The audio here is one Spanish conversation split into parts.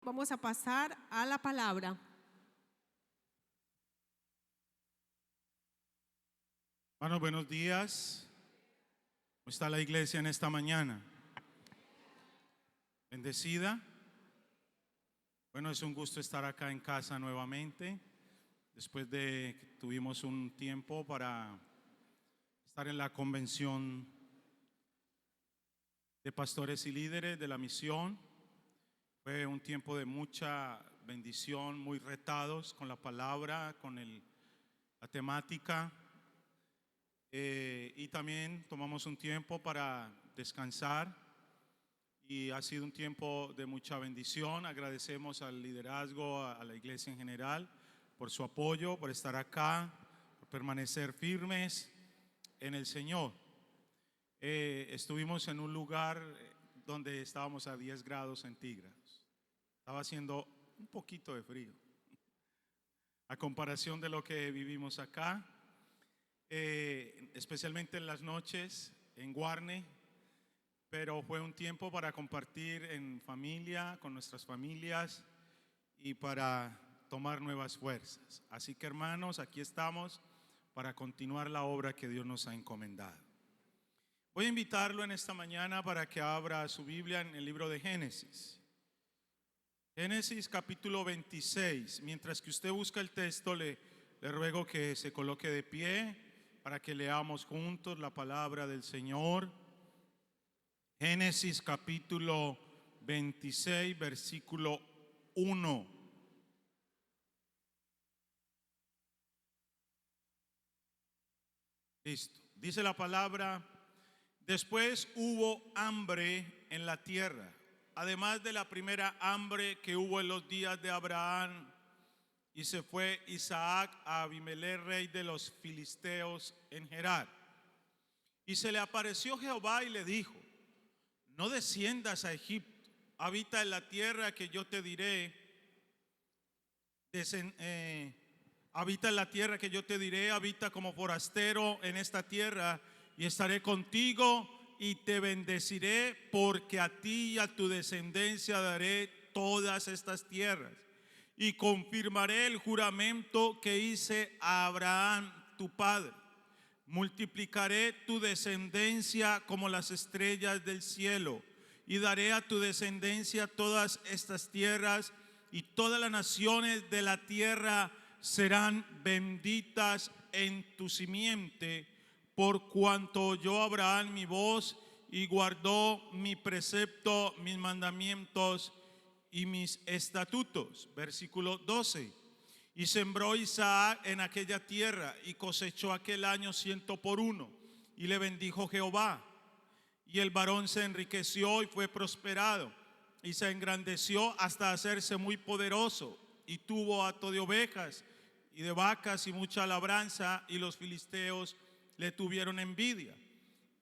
Vamos a pasar a la palabra. Hermanos, buenos días. ¿Cómo está la iglesia en esta mañana? ¿Bendecida? Bueno, es un gusto estar acá en casa nuevamente, después de que tuvimos un tiempo para estar en la convención de pastores y líderes de la misión. Fue un tiempo de mucha bendición, muy retados con la palabra, con la temática. Y también tomamos un tiempo para descansar y ha sido un tiempo de mucha bendición. Agradecemos al liderazgo, a la iglesia en general, por su apoyo, por estar acá, por permanecer firmes en el Señor. Estuvimos en un lugar donde estábamos a 10 grados centígrados. Estaba haciendo un poquito de frío a comparación de lo que vivimos acá. Especialmente en las noches en Guarne, pero fue un tiempo para compartir en familia, con nuestras familias y para tomar nuevas fuerzas. Así que, hermanos, aquí estamos para continuar la obra que Dios nos ha encomendado. Voy a invitarlo en esta mañana para que abra su Biblia en el libro de Génesis. Génesis capítulo 26. Mientras que usted busca el texto, le ruego que se coloque de pie para que leamos juntos la palabra del Señor. Génesis capítulo 26, versículo 1. Listo. Dice la palabra: después hubo hambre en la tierra, además de la primera hambre que hubo en los días de Abraham. Y se fue Isaac a Abimelech, rey de los filisteos, en Gerar. Y se le apareció Jehová y le dijo: no desciendas a Egipto, habita en la tierra que yo te diré. Habita en la tierra que yo te diré, habita como forastero en esta tierra, y estaré contigo y te bendeciré, porque a ti y a tu descendencia daré todas estas tierras. Y confirmaré el juramento que hice a Abraham tu padre. Multiplicaré tu descendencia como las estrellas del cielo, y daré a tu descendencia todas estas tierras, y todas las naciones de la tierra serán benditas en tu simiente, por cuanto oyó Abraham mi voz y guardó mi precepto, mis mandamientos y mis estatutos. Versículo 12. Y sembró Isaac en aquella tierra y cosechó aquel año 100 por 1, y le bendijo Jehová. Y el varón se enriqueció y fue prosperado, y se engrandeció hasta hacerse muy poderoso, y tuvo hato de ovejas y de vacas y mucha labranza, y los filisteos le tuvieron envidia.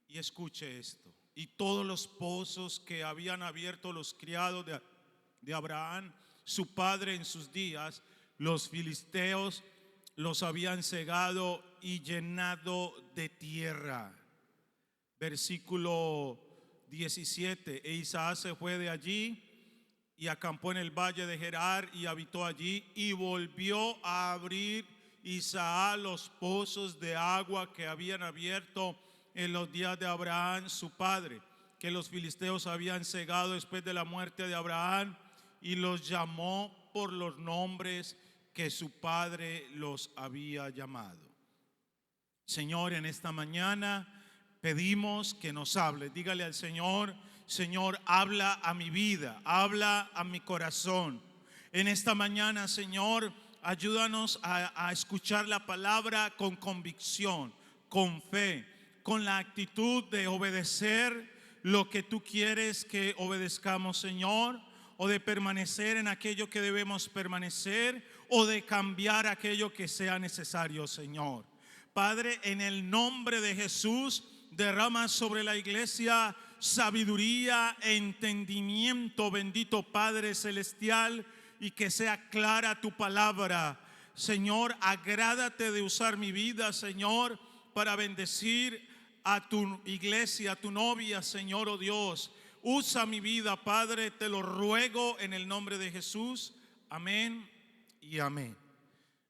Y escuche esto: y todos los pozos que habían abierto los criados de Abraham su padre en sus días, los filisteos los habían cegado y llenado de tierra. Versículo 17. E Isaac se fue de allí y acampó en el valle de Gerar y habitó allí, y volvió a abrir Isaac los pozos de agua que habían abierto en los días de Abraham su padre, que los filisteos habían cegado después de la muerte de Abraham, y los llamó por los nombres que su padre los había llamado. Señor, en esta mañana pedimos que nos hable. Dígale al Señor: Señor, habla a mi vida, habla a mi corazón. En esta mañana, Señor, ayúdanos a escuchar la palabra con convicción, con fe, con la actitud de obedecer lo que tú quieres que obedezcamos, Señor, o de permanecer en aquello que debemos permanecer, o de cambiar aquello que sea necesario, Señor. Padre, en el nombre de Jesús, derrama sobre la iglesia sabiduría e entendimiento, bendito Padre celestial, y que sea clara tu palabra. Señor, agrádate de usar mi vida, Señor, para bendecir a tu iglesia, a tu novia, Señor, oh Dios. Usa mi vida, Padre, te lo ruego en el nombre de Jesús. Amén y amén.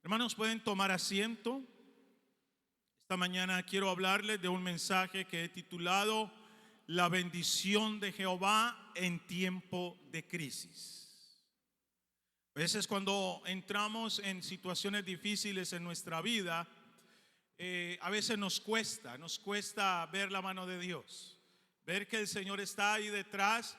Hermanos, pueden tomar asiento. Esta mañana quiero hablarles de un mensaje que he titulado La bendición de Jehová en tiempo de crisis. A veces cuando entramos en situaciones difíciles en nuestra vida, a veces nos cuesta ver la mano de Dios, ver que el Señor está ahí detrás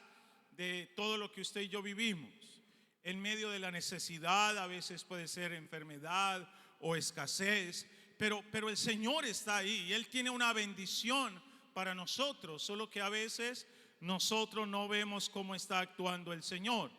de todo lo que usted y yo vivimos. En medio de la necesidad, a veces puede ser enfermedad o escasez, pero el Señor está ahí y Él tiene una bendición para nosotros, solo que a veces nosotros no vemos cómo está actuando el Señor.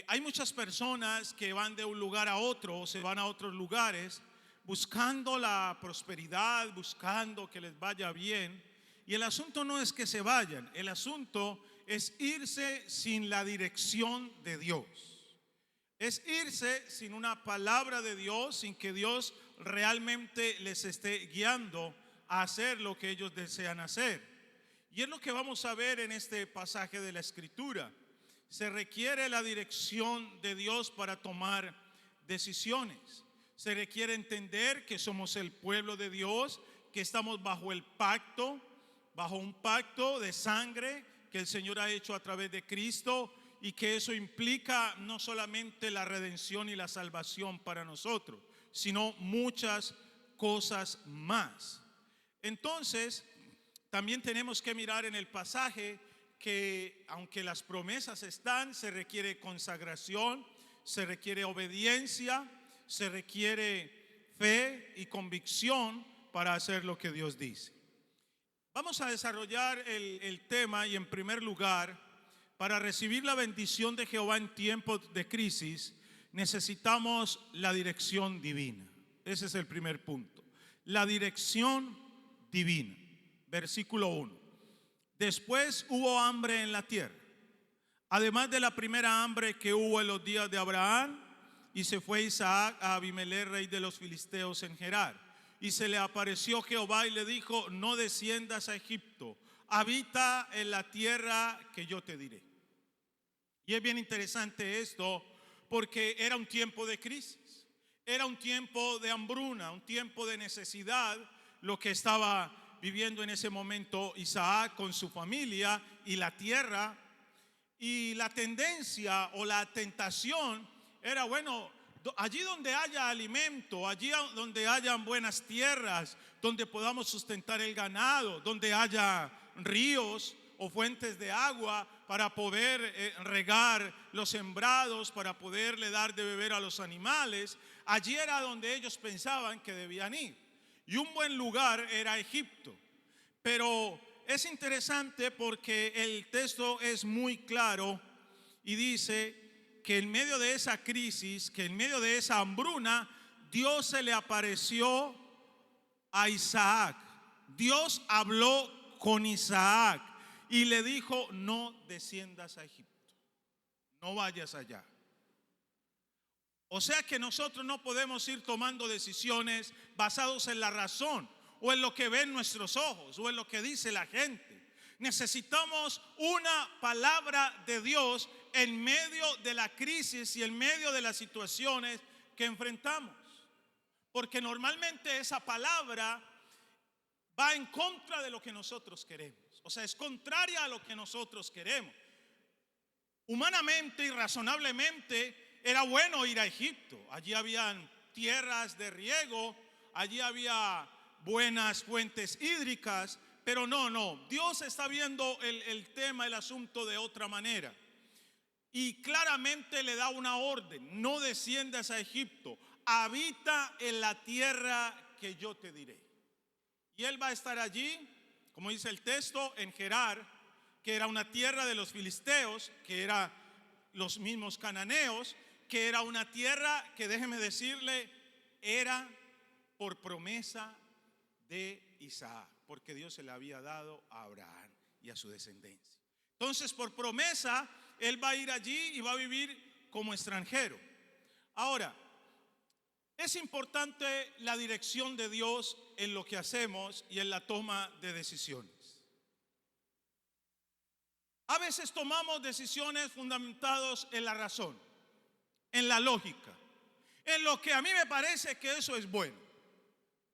Hay muchas personas que van de un lugar a otro o se van a otros lugares buscando la prosperidad, buscando que les vaya bien. Y el asunto no es que se vayan, el asunto es irse sin la dirección de Dios. Es irse sin una palabra de Dios, sin que Dios realmente les esté guiando a hacer lo que ellos desean hacer. Y es lo que vamos a ver en este pasaje de la Escritura. Se requiere la dirección de Dios para tomar decisiones. Se requiere entender que somos el pueblo de Dios, que estamos bajo el pacto, bajo un pacto de sangre que el Señor ha hecho a través de Cristo, y que eso implica no solamente la redención y la salvación para nosotros, sino muchas cosas más. Entonces, también tenemos que mirar en el pasaje que aunque las promesas están, se requiere consagración, se requiere obediencia, se requiere fe y convicción para hacer lo que Dios dice. Vamos a desarrollar el tema, y en primer lugar, para recibir la bendición de Jehová en tiempos de crisis, necesitamos la dirección divina. Ese es el primer punto. La dirección divina. Versículo 1. Después hubo hambre en la tierra, además de la primera hambre que hubo en los días de Abraham, y se fue Isaac a Abimelech, rey de los filisteos, en Gerar. Y se le apareció Jehová y le dijo: no desciendas a Egipto, habita en la tierra que yo te diré. Y es bien interesante esto, porque era un tiempo de crisis, era un tiempo de hambruna, un tiempo de necesidad, lo que estaba viviendo en ese momento Isaac con su familia y la tierra. Y la tendencia o la tentación era, bueno, allí donde haya alimento, allí donde hayan buenas tierras, donde podamos sustentar el ganado, donde haya ríos o fuentes de agua para poder regar los sembrados, para poderle dar de beber a los animales, allí era donde ellos pensaban que debían ir. Y un buen lugar era Egipto. Pero es interesante porque el texto es muy claro y dice que en medio de esa crisis, que en medio de esa hambruna, Dios se le apareció a Isaac. Dios habló con Isaac y le dijo: no desciendas a Egipto, no vayas allá. O sea que nosotros no podemos ir tomando decisiones basados en la razón o en lo que ven nuestros ojos o en lo que dice la gente. Necesitamos una palabra de Dios en medio de la crisis y en medio de las situaciones que enfrentamos, porque normalmente esa palabra va en contra de lo que nosotros queremos. O sea, es contraria a lo que nosotros queremos. Humanamente y razonablemente era bueno ir a Egipto. Allí habían tierras de riego, allí había buenas fuentes hídricas, pero no. Dios está viendo el tema, el asunto de otra manera. Y claramente le da una orden: no desciendas a Egipto, habita en la tierra que yo te diré. Y él va a estar allí, como dice el texto, en Gerar, que era una tierra de los filisteos, que era los mismos cananeos, que era una tierra que, déjeme decirle, era por promesa de Isaac, porque Dios se la había dado a Abraham y a su descendencia. Entonces, por promesa, él va a ir allí y va a vivir como extranjero. Ahora, es importante la dirección de Dios en lo que hacemos y en la toma de decisiones. A veces tomamos decisiones fundamentadas en la razón, en la lógica, en lo que a mí me parece que eso es bueno.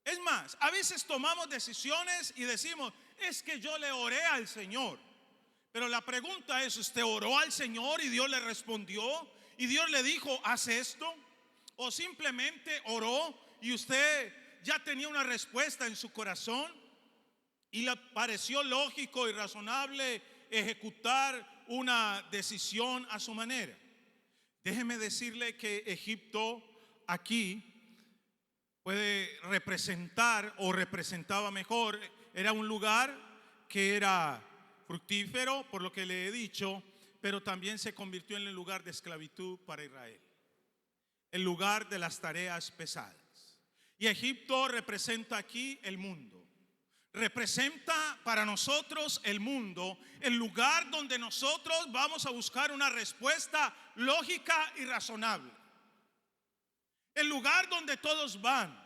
Es más, a veces tomamos decisiones y decimos, es que yo le oré al Señor. Pero la pregunta es, ¿usted oró al Señor y Dios le respondió? ¿Y Dios le dijo, haz esto? ¿O simplemente oró y usted ya tenía una respuesta en su corazón y le pareció lógico y razonable ejecutar una decisión a su manera? Déjeme decirle que Egipto aquí puede representar, o representaba mejor, era un lugar que era fructífero, por lo que le he dicho, pero también se convirtió en el lugar de esclavitud para Israel, el lugar de las tareas pesadas. Y Egipto representa aquí el mundo. Representa para nosotros el mundo, el lugar donde nosotros vamos a buscar una respuesta lógica y razonable. El lugar donde todos van,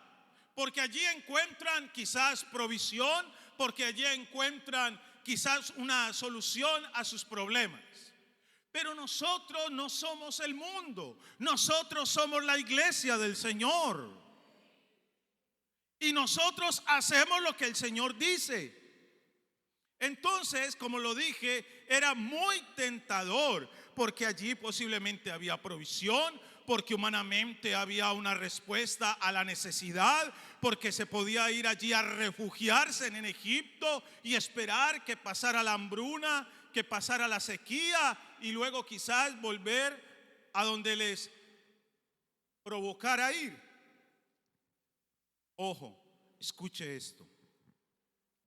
porque allí encuentran quizás provisión, porque allí encuentran quizás una solución a sus problemas. Pero nosotros no somos el mundo, nosotros somos la iglesia del Señor. Y nosotros hacemos lo que el Señor dice. Entonces, como lo dije, era muy tentador, porque allí posiblemente había provisión, porque humanamente había una respuesta a la necesidad, porque se podía ir allí a refugiarse en Egipto y esperar que pasara la hambruna, que pasara la sequía y luego quizás volver a donde les provocara ir. Ojo, escuche esto.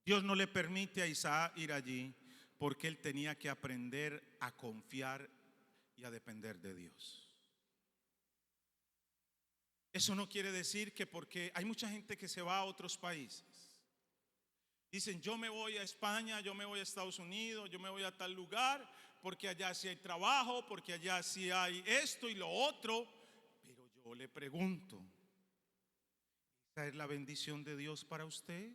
Dios no le permite a Isaac ir allí porque él tenía que aprender a confiar y a depender de Dios. Eso no quiere decir que, porque hay mucha gente que se va a otros países. Dicen, yo me voy a España, yo me voy a Estados Unidos, yo me voy a tal lugar, porque allá sí hay trabajo, porque allá sí hay esto y lo otro. Pero yo le pregunto, ¿esa es la bendición de Dios para usted?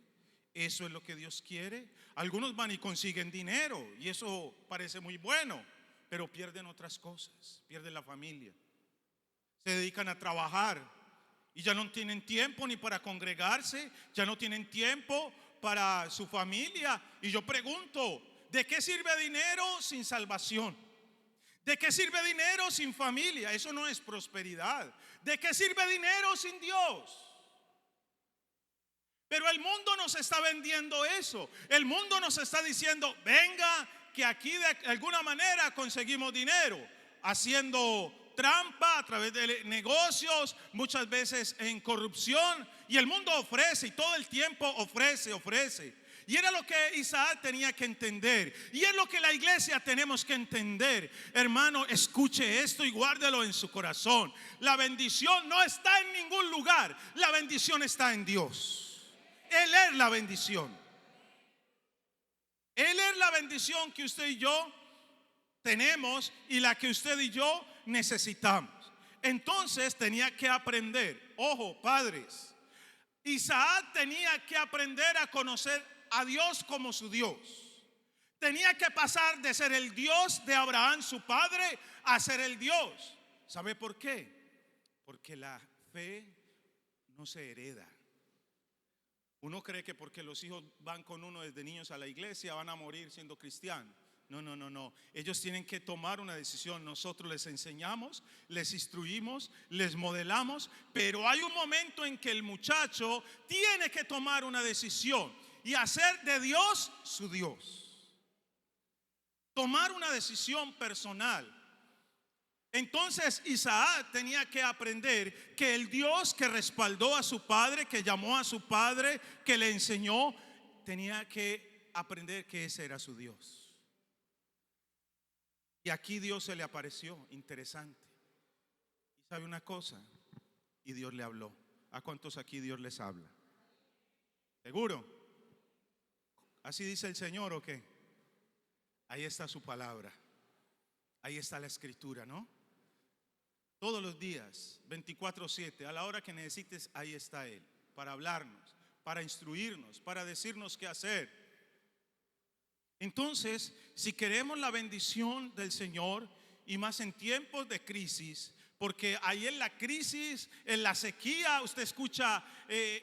¿Eso es lo que Dios quiere? Algunos van y consiguen dinero y eso parece muy bueno, pero pierden otras cosas, pierden la familia. Se dedican a trabajar y ya no tienen tiempo ni para congregarse, ya no tienen tiempo para su familia. Y yo pregunto, ¿de qué sirve dinero sin salvación? ¿De qué sirve dinero sin familia? Eso no es prosperidad. ¿De qué sirve dinero sin Dios? Pero el mundo nos está vendiendo eso. El mundo nos está diciendo, venga, que aquí de alguna manera conseguimos dinero, haciendo trampa a través de negocios, muchas veces en corrupción. Y el mundo ofrece y todo el tiempo ofrece. Y era lo que Isaac tenía que entender. Y es lo que la iglesia tenemos que entender. Hermano, escuche esto y guárdelo en su corazón. La bendición no está en ningún lugar. La bendición está en Dios. Él es la bendición. Él es la bendición que usted y yo tenemos y la que usted y yo necesitamos. Entonces tenía que aprender. Ojo, padres, Isaac tenía que aprender a conocer a Dios como su Dios. Tenía que pasar de ser el Dios de Abraham, su padre, a ser el Dios. ¿Sabe por qué? Porque la fe no se hereda. Uno cree que porque los hijos van con uno desde niños a la iglesia van a morir siendo cristianos. No. Ellos tienen que tomar una decisión. Nosotros les enseñamos, les instruimos, les modelamos, pero hay un momento en que el muchacho tiene que tomar una decisión y hacer de Dios su Dios. Tomar una decisión personal. Entonces Isaac tenía que aprender que el Dios que respaldó a su padre, que llamó a su padre, que le enseñó, tenía que aprender que ese era su Dios. Y aquí Dios se le apareció, interesante. Y sabe una cosa, y Dios le habló. ¿A cuántos aquí Dios les habla? ¿Seguro? ¿Así dice el Señor o qué? Ahí está su palabra. Ahí está la escritura, ¿no? Todos los días, 24/7, a la hora que necesites, ahí está Él, para hablarnos, para instruirnos, para decirnos qué hacer. Entonces, si queremos la bendición del Señor, y más en tiempos de crisis, porque ahí en la crisis, en la sequía, usted escucha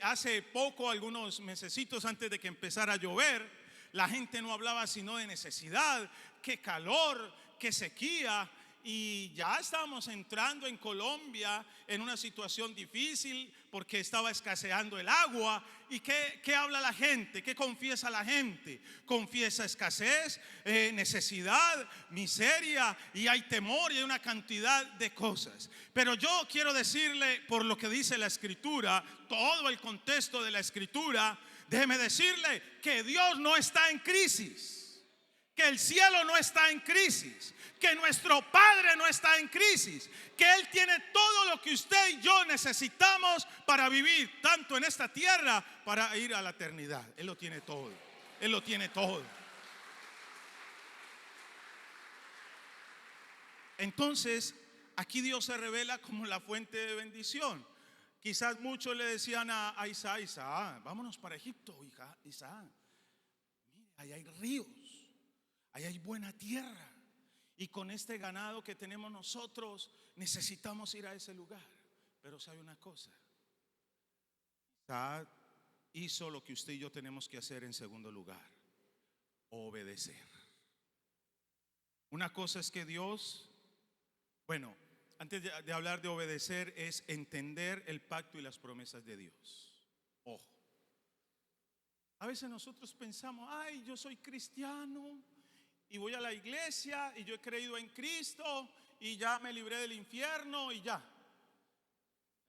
hace poco, algunos mesecitos antes de que empezara a llover, la gente no hablaba sino de necesidad, qué calor, qué sequía. Y ya estábamos entrando en Colombia en una situación difícil porque estaba escaseando el agua. ¿Y qué habla la gente? ¿Qué confiesa la gente? Confiesa escasez, necesidad, miseria, y hay temor y hay una cantidad de cosas. Pero yo quiero decirle, por lo que dice la Escritura, todo el contexto de la Escritura, déjeme decirle que Dios no está en crisis, que el cielo no está en crisis, que nuestro Padre no está en crisis, que Él tiene todo lo que usted y yo necesitamos para vivir, tanto en esta tierra, para ir a la eternidad. Él lo tiene todo, Él lo tiene todo. Entonces, aquí Dios se revela como la fuente de bendición. Quizás muchos le decían a Isaac: Isaac, vámonos para Egipto, Isaac, mire, ahí hay ríos, ahí hay buena tierra, y con este ganado que tenemos nosotros necesitamos ir a ese lugar. Pero sabe una cosa, Isaac hizo lo que usted y yo tenemos que hacer en segundo lugar: obedecer. Una cosa es que Dios, bueno, antes de hablar de obedecer, es entender el pacto y las promesas de Dios. Ojo, a veces nosotros pensamos: ay, yo soy cristiano y voy a la iglesia y yo he creído en Cristo y ya me libré del infierno y ya.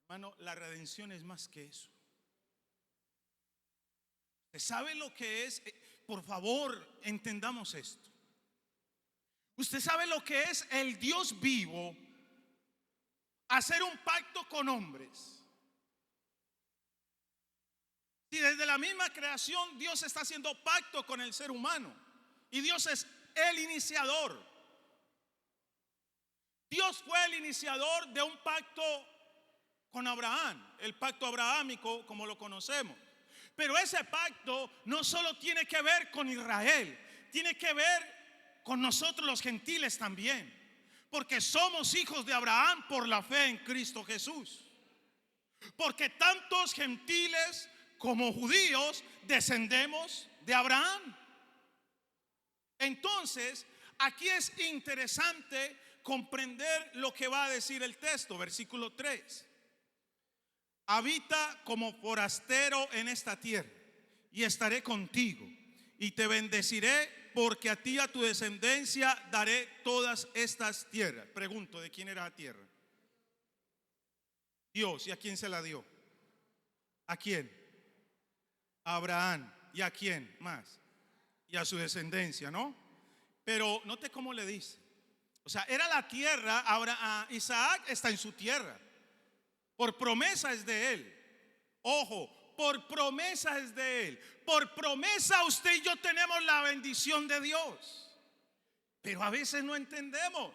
Hermano, la redención es más que eso. ¿Usted sabe lo que es? Por favor, entendamos esto. ¿Usted sabe lo que es el Dios vivo hacer un pacto con hombres? Si desde la misma creación Dios está haciendo pacto con el ser humano, y Dios es el iniciador. Dios fue el iniciador de un pacto con Abraham, el pacto abrahámico como lo conocemos. Pero ese pacto no solo tiene que ver con Israel, tiene que ver con nosotros los gentiles también, porque somos hijos de Abraham por la fe en Cristo Jesús. Porque tantos gentiles como judíos descendemos de Abraham. Entonces, aquí es interesante comprender lo que va a decir el texto, versículo 3. Habita como forastero en esta tierra, y estaré contigo, y te bendeciré, porque a ti y a tu descendencia daré todas estas tierras. Pregunto, ¿de quién era la tierra? Dios. ¿Y a quién se la dio? ¿A quién? A Abraham. ¿Y a quién más? Y a su descendencia, ¿no? Pero note cómo le dice. O sea, era la tierra. Ahora Isaac está en su tierra. Por promesa es de él. Ojo, por promesa es de él. Por promesa usted y yo tenemos la bendición de Dios. Pero a veces no entendemos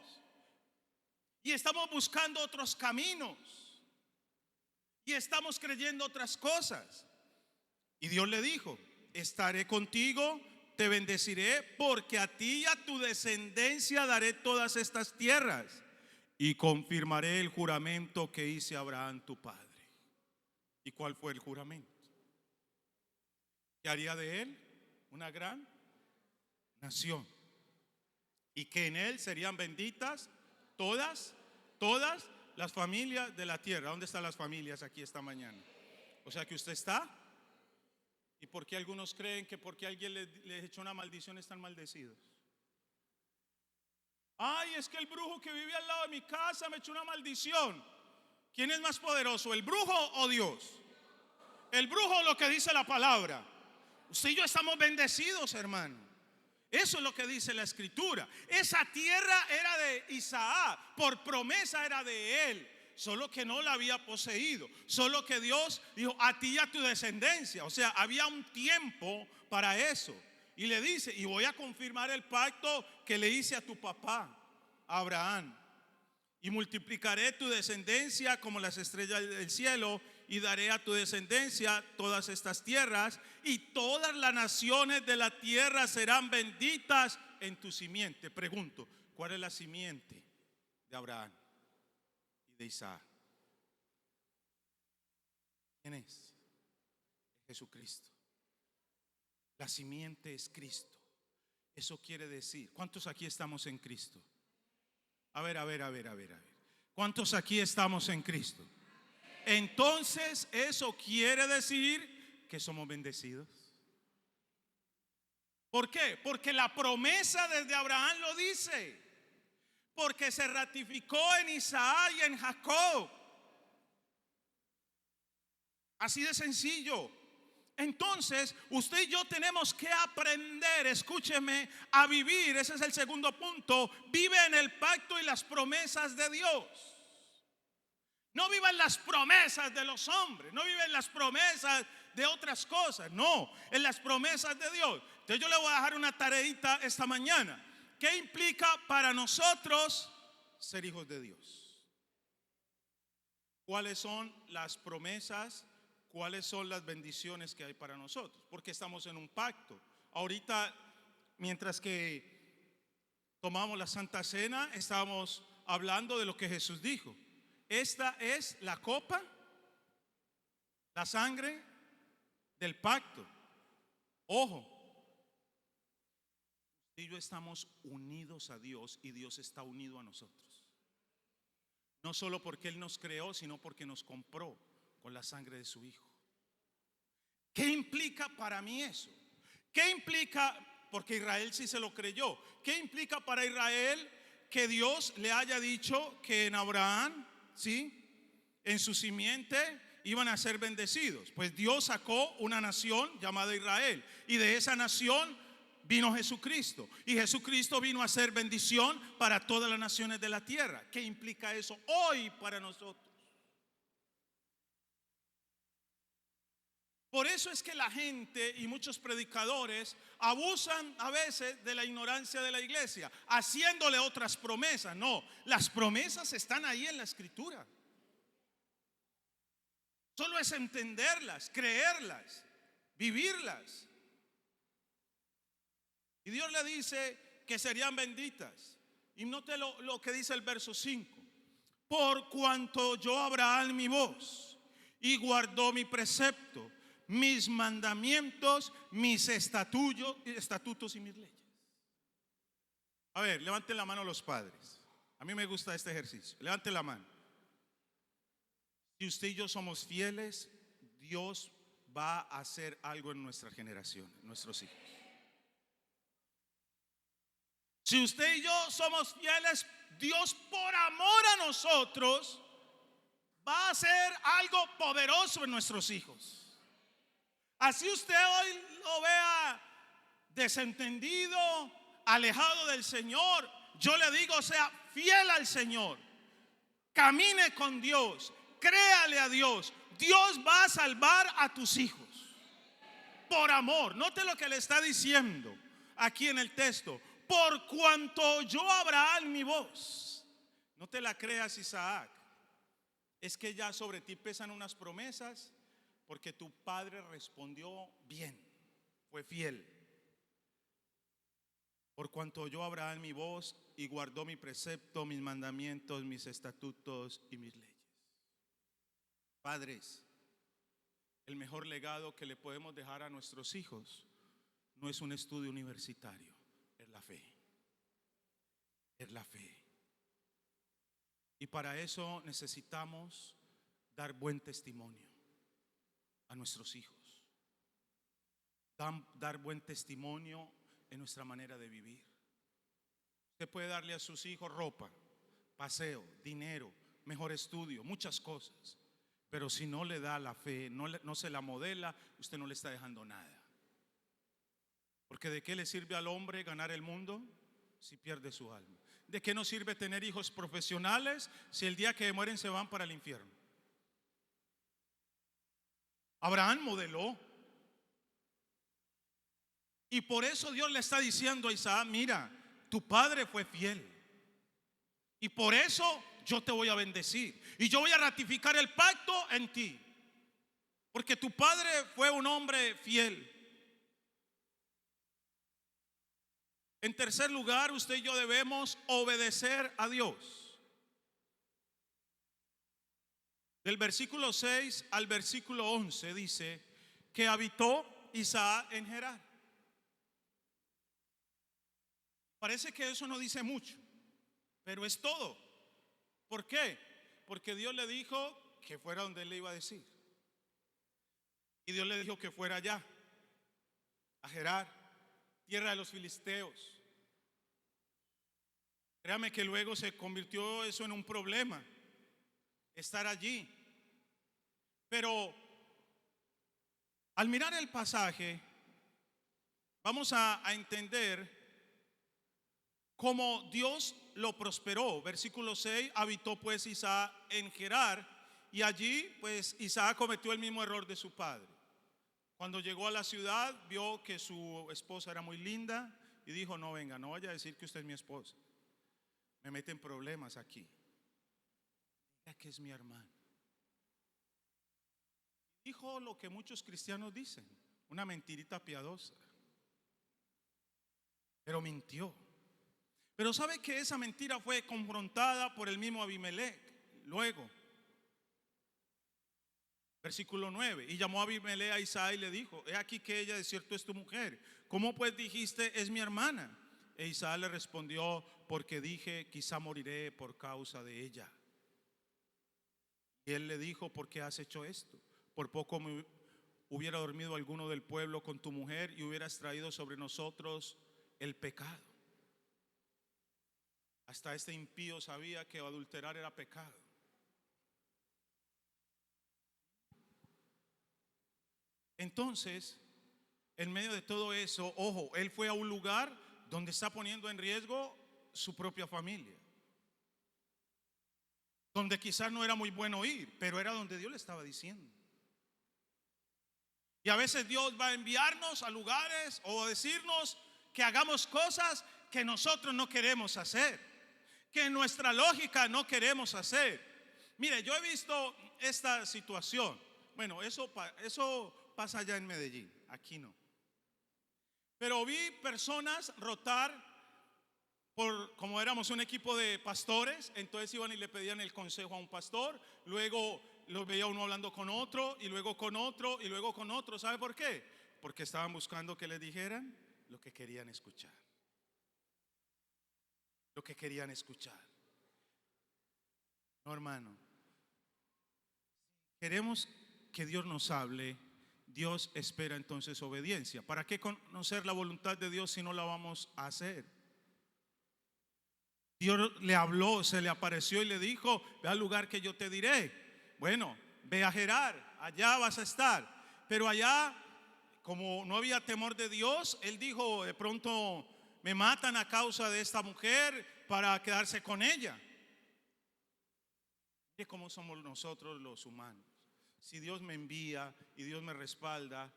y estamos buscando otros caminos y estamos creyendo otras cosas. Y Dios le dijo: estaré contigo, te bendeciré, porque a ti y a tu descendencia daré todas estas tierras, y confirmaré el juramento que hice a Abraham tu padre. ¿Y cuál fue el juramento? Que haría de él una gran nación, y que en él serían benditas todas las familias de la tierra. ¿Dónde están las familias aquí esta mañana? O sea que usted está. ¿Y por qué algunos creen que porque alguien les echó una maldición están maldecidos? Ay, es que el brujo que vive al lado de mi casa me echó una maldición. ¿Quién es más poderoso, el brujo o Dios? El brujo, lo que dice la palabra. Usted y yo estamos bendecidos, hermano. Eso es lo que dice la Escritura. Esa tierra era de Isaac, por promesa era de él, solo que no la había poseído. Solo que Dios dijo: a ti y a tu descendencia. O sea, había un tiempo para eso. Y le dice: y voy a confirmar el pacto que le hice a tu papá, Abraham. Y multiplicaré tu descendencia como las estrellas del cielo, y daré a tu descendencia todas estas tierras, y todas las naciones de la tierra serán benditas en tu simiente. Pregunto, ¿cuál es la simiente de Abraham y de Isaac? ¿Quién es? Jesucristo. La simiente es Cristo. Eso quiere decir, ¿cuántos aquí estamos en Cristo? A ver. ¿Cuántos aquí estamos en Cristo? Entonces eso quiere decir que somos bendecidos. ¿Por qué? Porque la promesa desde Abraham lo dice. Porque se ratificó en Isaac y en Jacob. Así de sencillo. Entonces, usted y yo tenemos que aprender, escúcheme, a vivir. Ese es el segundo punto. Vive en el pacto y las promesas de Dios. No viva en las promesas de los hombres. No vive en las promesas de otras cosas. No, en las promesas de Dios. Entonces yo le voy a dejar una tareita esta mañana. ¿Qué implica para nosotros ser hijos de Dios? ¿Cuáles son las promesas? ¿Cuáles son las bendiciones que hay para nosotros? Porque estamos en un pacto. Ahorita, mientras que tomamos la Santa Cena, estábamos hablando de lo que Jesús dijo. Esta es la copa, la sangre del pacto. Ojo, usted y yo estamos unidos a Dios y Dios está unido a nosotros. No solo porque Él nos creó, sino porque nos compró con la sangre de su Hijo. ¿Qué implica para mí eso? ¿Qué implica? Porque Israel sí se lo creyó. ¿Qué implica para Israel que Dios le haya dicho que en Abraham, ¿sí?, en su simiente iban a ser bendecidos? Pues Dios sacó una nación llamada Israel, y de esa nación vino Jesucristo, y Jesucristo vino a ser bendición para todas las naciones de la tierra. ¿Qué implica eso hoy para nosotros? Por eso es que la gente y muchos predicadores abusan a veces de la ignorancia de la iglesia, haciéndole otras promesas. No, las promesas están ahí en la Escritura. Solo es entenderlas, creerlas, vivirlas. Y Dios le dice que serían benditas. Y note lo que dice el verso 5. Por cuanto oyó Abraham mi voz y guardó mi precepto, mis mandamientos, mis estatutos y mis leyes. A ver, levanten la mano los padres. A mí me gusta este ejercicio. Levanten la mano. Si usted y yo somos fieles, Dios va a hacer algo en nuestra generación, en nuestros hijos. Si usted y yo somos fieles, Dios por amor a nosotros va a hacer algo poderoso en nuestros hijos. Así usted hoy lo vea desentendido, alejado del Señor, yo le digo, sea fiel al Señor, camine con Dios, créale a Dios. Dios va a salvar a tus hijos por amor. Note lo que le está diciendo aquí en el texto. Por cuanto oyó Abraham mi voz. No te la creas, Isaac. Es que ya sobre ti pesan unas promesas, porque tu padre respondió bien, fue fiel. Por cuanto oyó Abraham mi voz y guardó mi precepto, mis mandamientos, mis estatutos y mis leyes. Padres, el mejor legado que le podemos dejar a nuestros hijos no es un estudio universitario, es la fe. Es la fe. Y para eso necesitamos dar buen testimonio a nuestros hijos, dar buen testimonio en nuestra manera de vivir. Usted puede darle a sus hijos ropa, paseo, dinero, mejor estudio, muchas cosas, pero si no le da la fe, no se la modela, usted no le está dejando nada. Porque ¿de qué le sirve al hombre ganar el mundo si pierde su alma? ¿De qué nos sirve tener hijos profesionales si el día que mueren se van para el infierno? Abraham modeló. Y por eso Dios le está diciendo a Isaac, mira, tu padre fue fiel. Y por eso yo te voy a bendecir. Y yo voy a ratificar el pacto en ti. Porque tu padre fue un hombre fiel. En tercer lugar, usted y yo debemos obedecer a Dios. Del versículo 6 al versículo 11 dice que habitó Isaac en Gerar. Parece que eso no dice mucho, pero es todo. ¿Por qué? Porque Dios le dijo que fuera donde él le iba a decir. Y Dios le dijo que fuera allá, a Gerar, tierra de los filisteos. Créame que luego se convirtió eso en un problema, estar allí. Pero al mirar el pasaje, vamos a entender cómo Dios lo prosperó. Versículo 6, habitó pues Isaac en Gerar, y allí pues Isaac cometió el mismo error de su padre. Cuando llegó a la ciudad, vio que su esposa era muy linda y dijo: no, venga, no vaya a decir que usted es mi esposa, me meten problemas aquí. Diga que es mi hermano. Dijo lo que muchos cristianos dicen, una mentirita piadosa, pero mintió. Pero sabe que esa mentira fue confrontada por el mismo Abimelech. Luego, versículo 9, y llamó a Abimelech a Isaac y le dijo: he aquí que ella de cierto es tu mujer. ¿Cómo pues dijiste es mi hermana? E Isaac le respondió: porque dije, quizá moriré por causa de ella. Y él le dijo: ¿por qué has hecho esto? Por poco me hubiera dormido alguno del pueblo con tu mujer y hubieras traído sobre nosotros el pecado. Hasta este impío sabía que adulterar era pecado. Entonces, en medio de todo eso, ojo, él fue a un lugar donde está poniendo en riesgo su propia familia, donde quizás no era muy bueno ir, pero era donde Dios le estaba diciendo. Y a veces Dios va a enviarnos a lugares o a decirnos que hagamos cosas que nosotros no queremos hacer, que en nuestra lógica no queremos hacer. Mire, yo he visto esta situación. Bueno, eso pasa allá en Medellín, aquí no. Pero vi personas rotar como éramos un equipo de pastores, entonces iban y le pedían el consejo a un pastor, luego lo veía uno hablando con otro, y luego con otro, y luego con otro. ¿Sabe por qué? Porque estaban buscando que les dijeran lo que querían escuchar. Lo que querían escuchar. No, hermano. Queremos que Dios nos hable. Dios espera entonces obediencia. ¿Para qué conocer la voluntad de Dios si no la vamos a hacer? Dios le habló, se le apareció y le dijo: ve al lugar que yo te diré. Bueno, ve a Gerar, allá vas a estar. Pero allá, como no había temor de Dios, él dijo: de pronto me matan a causa de esta mujer para quedarse con ella. Mire cómo somos nosotros los humanos. Si Dios me envía y Dios me respalda,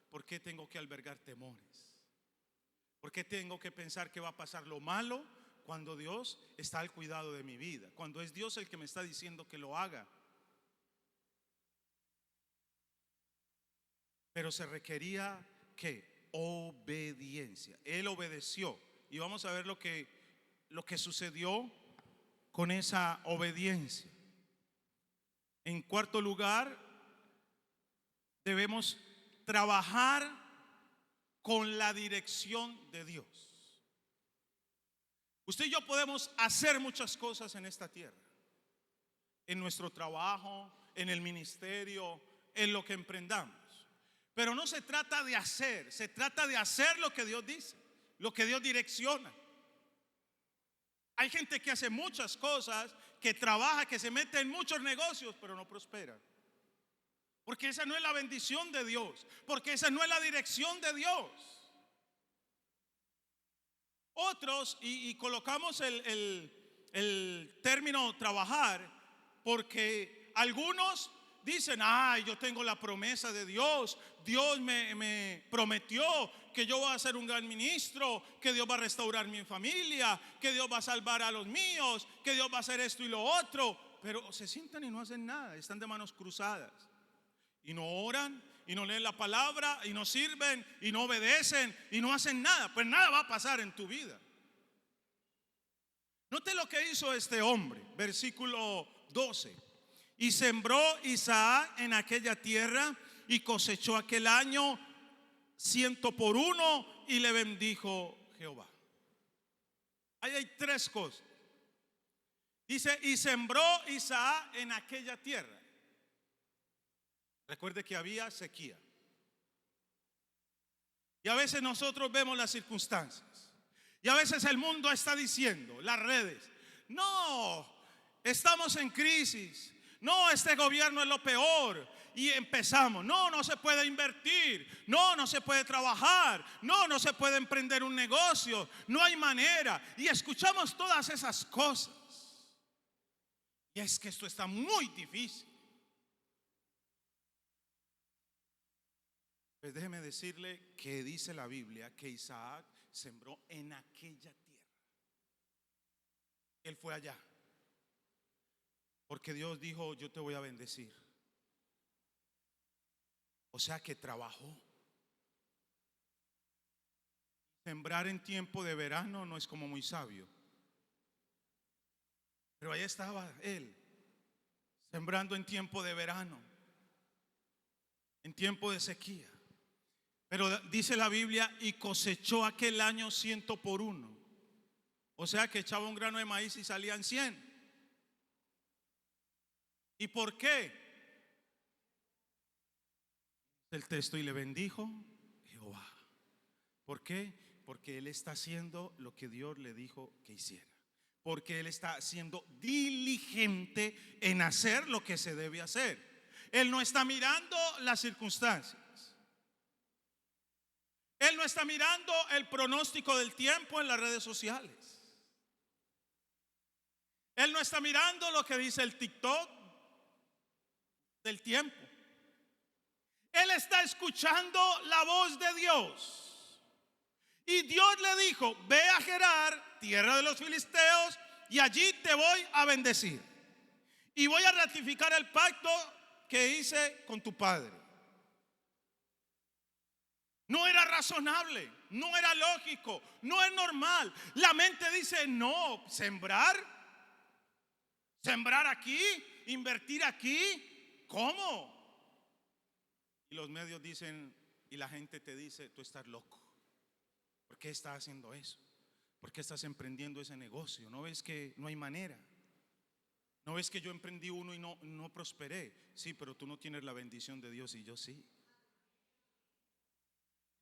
¿por qué tengo que albergar temores? ¿Por qué tengo que pensar que va a pasar lo malo cuando Dios está al cuidado de mi vida? Cuando es Dios el que me está diciendo que lo haga. Pero se requería ¿qué? Obediencia. Él obedeció. Y vamos a ver lo que sucedió con esa obediencia. En cuarto lugar, debemos trabajar con la dirección de Dios. Usted y yo podemos hacer muchas cosas en esta tierra, en nuestro trabajo, en el ministerio, en lo que emprendamos. Pero no se trata de hacer, se trata de hacer lo que Dios dice, lo que Dios direcciona. Hay gente que hace muchas cosas, que trabaja, que se mete en muchos negocios, pero no prospera. Porque esa no es la bendición de Dios, porque esa no es la dirección de Dios. Otros, y colocamos el término trabajar, porque algunos dicen: ay, yo tengo la promesa de Dios, Dios me prometió que yo voy a ser un gran ministro, que Dios va a restaurar mi familia, que Dios va a salvar a los míos, que Dios va a hacer esto y lo otro. Pero se sientan y no hacen nada, están de manos cruzadas. y no oran, y no leen la palabra, y no sirven, y no obedecen, y no hacen nada, pues nada va a pasar en tu vida. Note lo que hizo este hombre, versículo 12. Y sembró Isaac en aquella tierra y cosechó aquel año 100 por 1 y le bendijo Jehová. Ahí hay tres cosas. Dice, y sembró Isaac en aquella tierra. Recuerde que había sequía. Y a veces nosotros vemos las circunstancias. Y a veces el mundo está diciendo, las redes, no, estamos en crisis. No, este gobierno es lo peor. Y empezamos, no se puede invertir, no se puede trabajar, no se puede emprender un negocio, no hay manera. Y escuchamos todas esas cosas. Y es que esto está muy difícil. Pues déjeme decirle que dice la Biblia que Isaac sembró en aquella tierra. Él fue allá. Porque Dios dijo, yo te voy a bendecir. O sea que trabajó. Sembrar en tiempo de verano no es como muy sabio. Pero ahí estaba él, sembrando en tiempo de verano, en tiempo de sequía. Pero dice la Biblia, y cosechó aquel año 100 por 1. O sea que echaba un grano de maíz y salían 100. ¿Y por qué? El texto, y le bendijo Jehová. ¿Por qué? Porque él está haciendo lo que Dios le dijo que hiciera. Porque él está siendo diligente en hacer lo que se debe hacer. Él no está mirando las circunstancias. Él no está mirando el pronóstico del tiempo en las redes sociales. Él no está mirando lo que dice el TikTok del tiempo. Él está escuchando la voz de Dios. Y Dios le dijo, ve a Gerar, tierra de los filisteos, y allí te voy a bendecir. Y voy a ratificar el pacto que hice con tu padre. No era razonable, no era lógico, no es normal. La mente dice, no, sembrar aquí, invertir aquí, ¿cómo? Y los medios dicen, y la gente te dice, tú estás loco. ¿Por qué estás haciendo eso? ¿Por qué estás emprendiendo ese negocio? ¿No ves que no hay manera? ¿No ves que yo emprendí uno y no prosperé? Sí, pero tú no tienes la bendición de Dios y yo sí.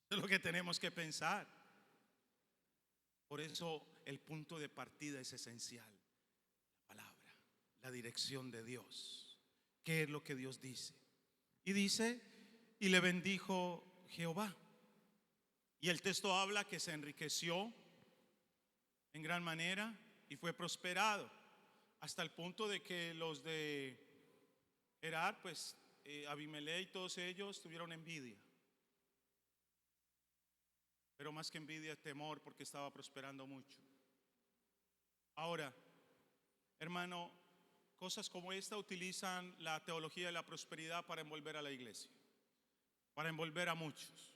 Es lo que tenemos que pensar. Por eso el punto de partida es esencial. La palabra, la dirección de Dios. ¿Qué es lo que Dios dice? Y dice, y le bendijo Jehová. Y el texto habla que se enriqueció en gran manera y fue prosperado. Hasta el punto de que los de Gerar, pues Abimelech y todos ellos tuvieron envidia. Pero más que envidia, temor, porque estaba prosperando mucho. Ahora, hermano, cosas como esta utilizan la teología de la prosperidad para envolver a la iglesia, para envolver a muchos.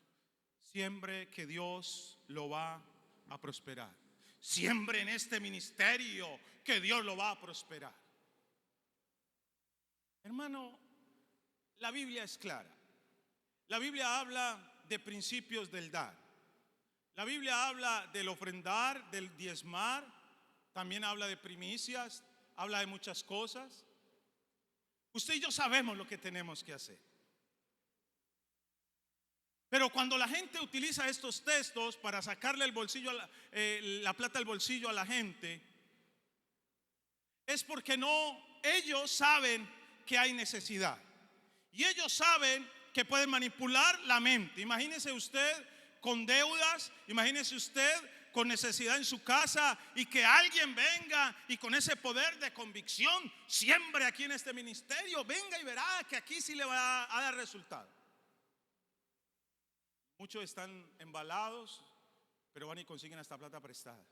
Siembre que Dios lo va a prosperar. Siembre en este ministerio que Dios lo va a prosperar. Hermano, la Biblia es clara. La Biblia habla de principios del dar. La Biblia habla del ofrendar, del diezmar. También habla de primicias. Habla de muchas cosas. Usted y yo sabemos lo que tenemos que hacer. Pero cuando la gente utiliza estos textos para sacarle el bolsillo la plata al bolsillo a la gente, es porque ellos saben que hay necesidad. Y ellos saben que pueden manipular la mente. Imagínese usted con deudas, imagínese usted con necesidad en su casa y que alguien venga y con ese poder de convicción siembre aquí en este ministerio. Venga y verá que aquí sí le va a dar resultado. Muchos están embalados, pero van y consiguen esta plata prestada.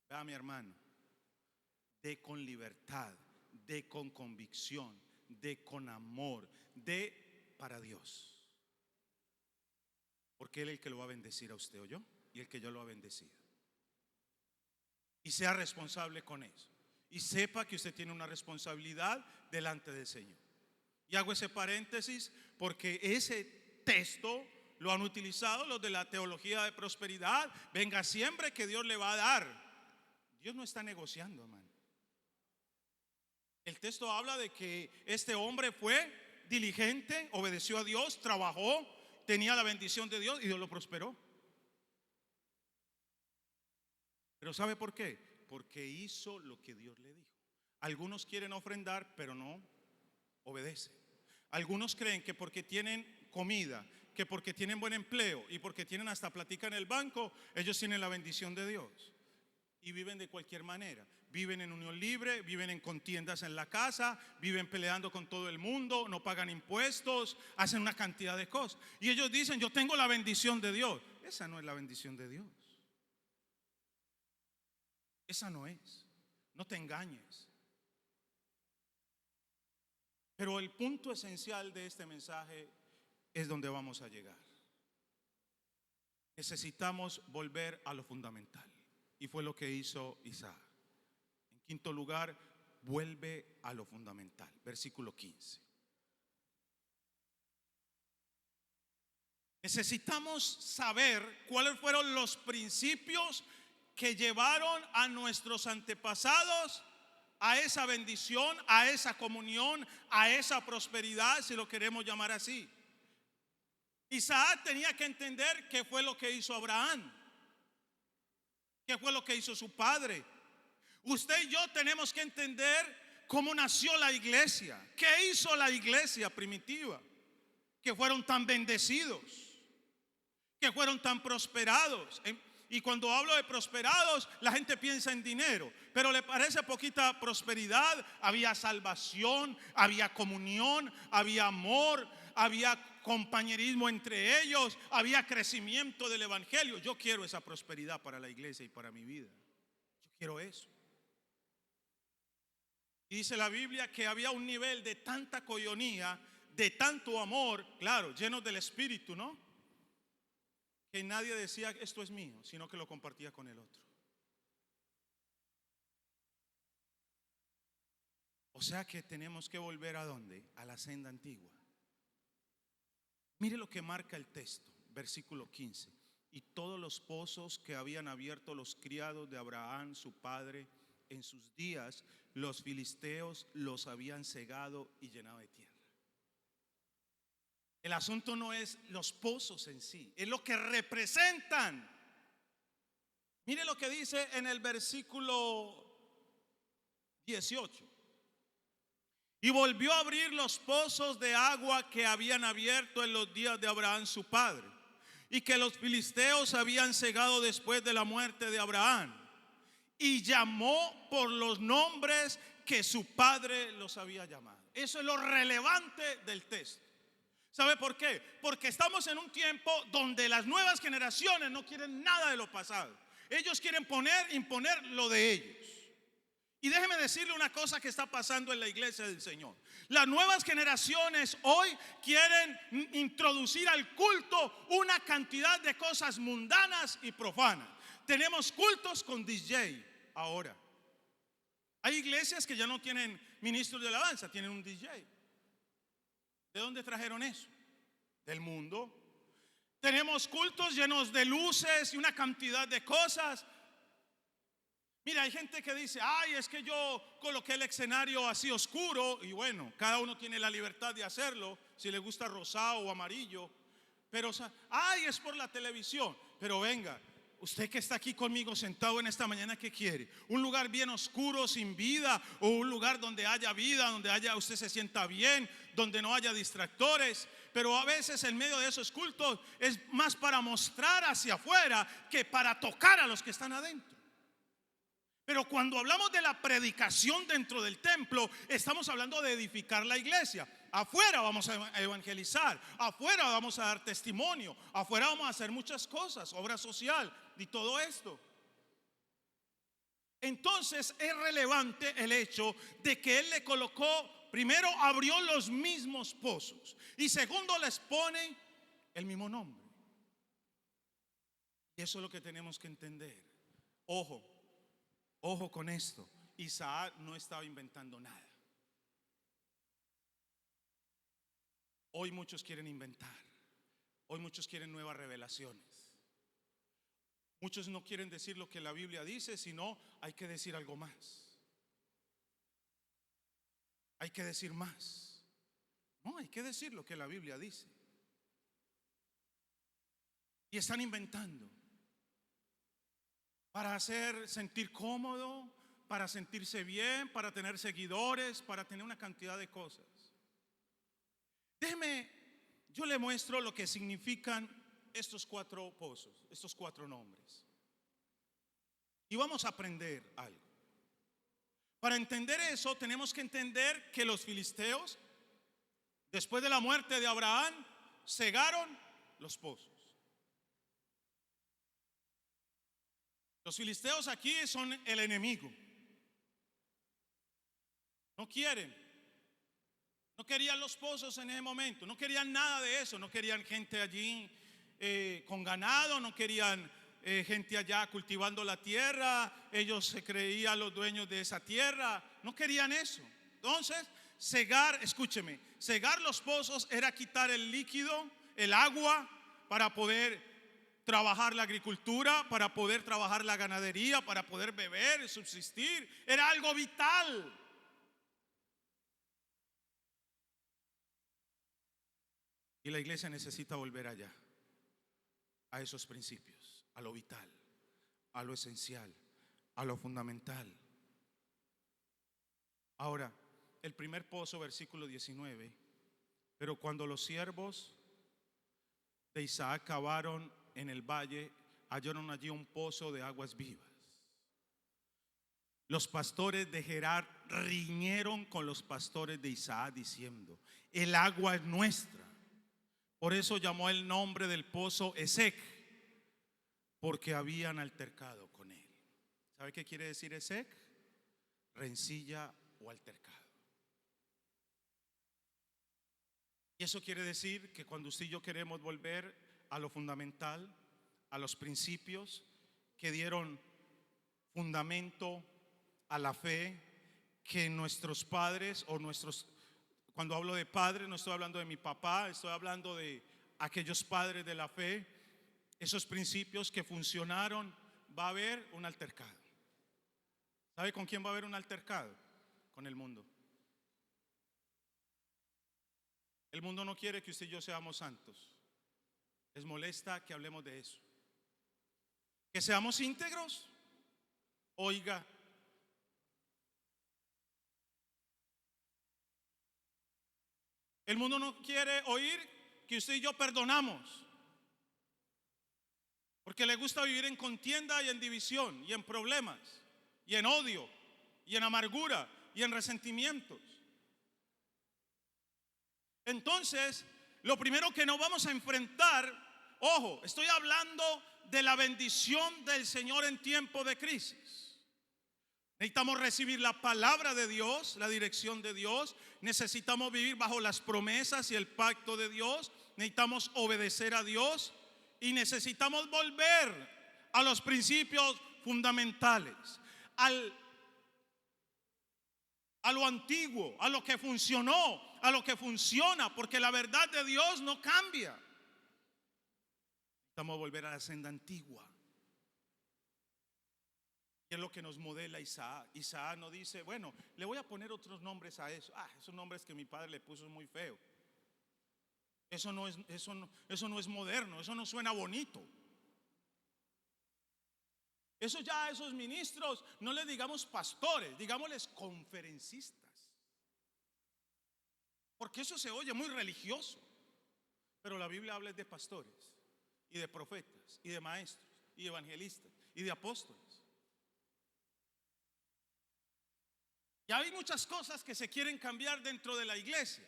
Vea, mi hermano, de con libertad, de con convicción, de con amor, de para Dios. Porque Él es el que lo va a bendecir a usted o yo, y el que yo lo ha bendecido. Y sea responsable con eso. Y sepa que usted tiene una responsabilidad delante del Señor. Y hago ese paréntesis porque ese texto lo han utilizado los de la teología de prosperidad. Venga siempre que Dios le va a dar. Dios no está negociando, hermano. El texto habla de que este hombre fue diligente, obedeció a Dios, trabajó, tenía la bendición de Dios y Dios lo prosperó. Pero ¿sabe por qué? Porque hizo lo que Dios le dijo. Algunos quieren ofrendar, pero no obedecen. Algunos creen que porque tienen comida, que porque tienen buen empleo y porque tienen hasta platica en el banco, ellos tienen la bendición de Dios. Y viven de cualquier manera. Viven en unión libre, viven en contiendas en la casa, viven peleando con todo el mundo, no pagan impuestos, hacen una cantidad de cosas. Y ellos dicen, yo tengo la bendición de Dios. Esa no es la bendición de Dios. Esa no es. No te engañes. Pero el punto esencial de este mensaje es donde vamos a llegar. Necesitamos volver a lo fundamental. Y fue lo que hizo Isaac. En quinto lugar, vuelve a lo fundamental. Versículo 15. Necesitamos saber cuáles fueron los principios que llevaron a nuestros antepasados a esa bendición, a esa comunión, a esa prosperidad, si lo queremos llamar así. Isaac tenía que entender qué fue lo que hizo Abraham, qué fue lo que hizo su padre. Usted y yo tenemos que entender cómo nació la iglesia, qué hizo la iglesia primitiva, que fueron tan bendecidos, que fueron tan prosperados. Y cuando hablo de prosperados, la gente piensa en dinero, pero le parece poquita prosperidad. Había salvación, había comunión, había amor, había compañerismo entre ellos, había crecimiento del evangelio. Yo quiero esa prosperidad para la iglesia y para mi vida. Yo quiero eso. Y dice la Biblia que había un nivel de tanta coyonía, de tanto amor, claro, llenos del Espíritu, ¿no? Que nadie decía esto es mío, sino que lo compartía con el otro. O sea que tenemos que volver ¿a dónde? A la senda antigua. Mire lo que marca el texto, versículo 15. Y todos los pozos que habían abierto los criados de Abraham, su padre, en sus días, los filisteos los habían cegado y llenado de tierra. El asunto no es los pozos en sí, es lo que representan. Mire lo que dice en el versículo 18. Y volvió a abrir los pozos de agua que habían abierto en los días de Abraham su padre, y que los filisteos habían cegado después de la muerte de Abraham. Y llamó por los nombres que su padre los había llamado. Eso es lo relevante del texto. ¿Sabe por qué? Porque estamos en un tiempo donde las nuevas generaciones no quieren nada de lo pasado. Ellos quieren imponer lo de ellos. Y déjeme decirle una cosa que está pasando en la iglesia del Señor. Las nuevas generaciones hoy quieren introducir al culto una cantidad de cosas mundanas y profanas. Tenemos cultos con DJ ahora. Hay iglesias que ya no tienen ministros de alabanza, tienen un DJ. ¿De dónde trajeron eso? Del mundo. Tenemos cultos llenos de luces y una cantidad de cosas. Mira, hay gente que dice, ay, es que yo coloqué el escenario así oscuro. Y bueno, cada uno tiene la libertad de hacerlo, si le gusta rosado o amarillo. Pero, ay, es por la televisión. Pero venga, usted que está aquí conmigo sentado en esta mañana, ¿qué quiere? ¿Un lugar bien oscuro, sin vida? ¿O un lugar donde haya vida, donde usted se sienta bien, donde no haya distractores? Pero a veces en medio de esos cultos es más para mostrar hacia afuera que para tocar a los que están adentro. Pero cuando hablamos de la predicación dentro del templo, estamos hablando de edificar la iglesia. Afuera vamos a evangelizar, afuera vamos a dar testimonio, afuera vamos a hacer muchas cosas, obra social y todo esto. Entonces es relevante el hecho de que Él le colocó primero abrió los mismos pozos y segundo les pone el mismo nombre. Y eso es lo que tenemos que entender. Ojo, ojo con esto. Isaac no estaba inventando nada. Hoy muchos quieren inventar. Hoy muchos quieren nuevas revelaciones. Muchos no quieren decir lo que la Biblia dice, sino hay que decir algo más. Hay que decir más. No, hay que decir lo que la Biblia dice. Y están inventando para hacer sentir cómodo, para sentirse bien, para tener seguidores, para tener una cantidad de cosas. Déjeme, yo le muestro lo que significan estos 4 pozos, estos 4 nombres. Y vamos a aprender algo. Para entender eso, tenemos que entender que los filisteos, después de la muerte de Abraham, cegaron los pozos. Los filisteos aquí son el enemigo. No querían los pozos en ese momento, no querían nada de eso, no querían gente allí con ganado, no querían gente allá cultivando la tierra, ellos se creían los dueños de esa tierra, no querían eso. Entonces, escúcheme, cegar los pozos era quitar el líquido, el agua, para poder trabajar la agricultura, para poder trabajar la ganadería, para poder beber, subsistir. Era algo vital. Y la iglesia necesita volver allá, a esos principios, a lo vital, a lo esencial, a lo fundamental. Ahora, el primer pozo, versículo 19. Pero cuando los siervos de Isaac cavaron en el valle, hallaron allí un pozo de aguas vivas. Los pastores de Gerar riñeron con los pastores de Isaac diciendo: el agua es nuestra. Por eso llamó el nombre del pozo Esek, porque habían altercado con él. ¿Sabe qué quiere decir Esek? Rencilla o altercado. Y eso quiere decir que cuando usted y yo queremos volver a lo fundamental, a los principios que dieron fundamento a la fe, que nuestros padres o nuestros, cuando hablo de padres no estoy hablando de mi papá, estoy hablando de aquellos padres de la fe, esos principios que funcionaron, va a haber un altercado. ¿Sabe con quién va a haber un altercado? Con el mundo. El mundo no quiere que usted y yo seamos santos. Les molesta que hablemos de eso. Que seamos íntegros. Oiga, el mundo no quiere oír que usted y yo perdonamos, porque le gusta vivir en contienda y en división y en problemas y en odio y en amargura y en resentimientos. Entonces, lo primero que nos vamos a enfrentar, ojo, estoy hablando de la bendición del Señor en tiempo de crisis. Necesitamos recibir la palabra de Dios, la dirección de Dios. Necesitamos vivir bajo las promesas y el pacto de Dios. Necesitamos obedecer a Dios y necesitamos volver a los principios fundamentales, a lo antiguo, a lo que funcionó, a lo que funciona, porque la verdad de Dios no cambia. Necesitamos volver a la senda antigua. Y es lo que nos modela Isaac. Isaac no dice, bueno, le voy a poner otros nombres a eso. Esos nombres que mi padre le puso es muy feo. Eso no es moderno, eso no suena bonito. Eso ya a esos ministros, no les digamos pastores, digámosles conferencistas. Porque eso se oye muy religioso. Pero la Biblia habla de pastores, y de profetas, y de maestros, y de evangelistas, y de apóstoles. Y hay muchas cosas que se quieren cambiar dentro de la iglesia.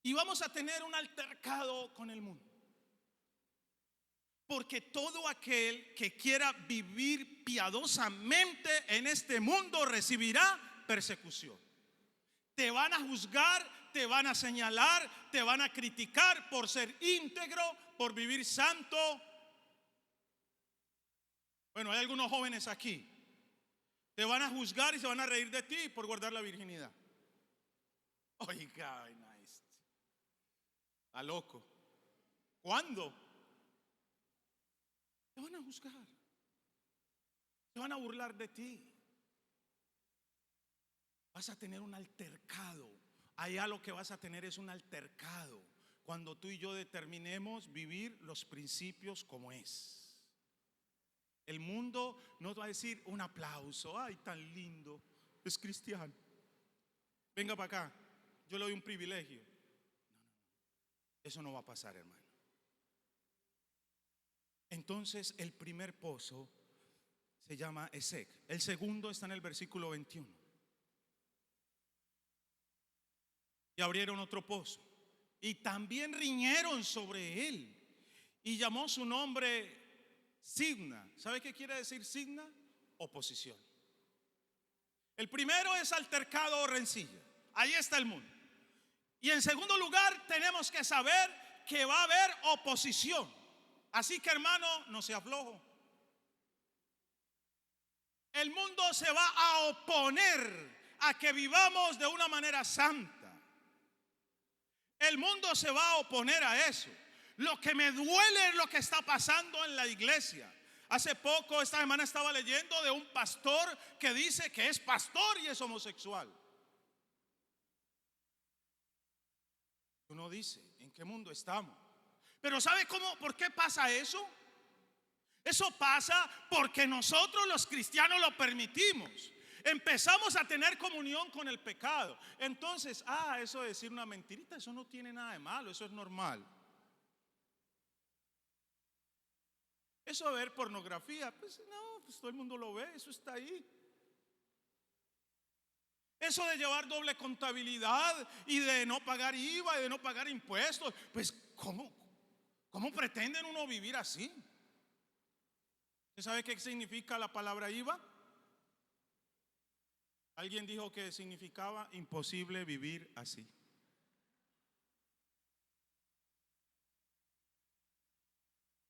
Y vamos a tener un altercado con el mundo. Porque todo aquel que quiera vivir piadosamente en este mundo recibirá persecución. Te van a juzgar, te van a señalar, te van a criticar por ser íntegro, por vivir santo. Bueno, hay algunos jóvenes aquí. Te van a juzgar y se van a reír de ti por guardar la virginidad. Oiga, está loco. ¿Cuándo? Te van a juzgar. Se van a burlar de ti. Vas a tener un altercado. Allá lo que vas a tener es un altercado cuando tú y yo determinemos vivir los principios como es. El mundo no va a decir un aplauso, ay, tan lindo, es cristiano. Venga para acá, yo le doy un privilegio. No. Eso no va a pasar, hermano. Entonces el primer pozo se llama Esek. El segundo está en el versículo 21. Y abrieron otro pozo y también riñeron sobre él y llamó su nombre Signa. ¿Sabe qué quiere decir Signa? Oposición. El primero es altercado o rencilla. Ahí está el mundo. Y en segundo lugar tenemos que saber que va a haber oposición. Así que, hermano, no sea flojo. El mundo se va a oponer a que vivamos de una manera santa. El mundo se va a oponer a eso. Lo que me duele es lo que está pasando en la iglesia. Hace poco, esta semana, estaba leyendo de un pastor que dice que es pastor y es homosexual. Uno dice, ¿en qué mundo estamos? Pero ¿sabe por qué pasa eso? Eso pasa porque nosotros los cristianos lo permitimos. Empezamos a tener comunión con el pecado. Entonces, eso de decir una mentirita, eso no tiene nada de malo, eso es normal. Eso de ver pornografía, pues no, pues todo el mundo lo ve, eso está ahí. Eso de llevar doble contabilidad y de no pagar IVA y de no pagar impuestos, pues ¿cómo pretenden uno vivir así? ¿Usted sabe qué significa la palabra IVA? Alguien dijo que significaba imposible vivir así.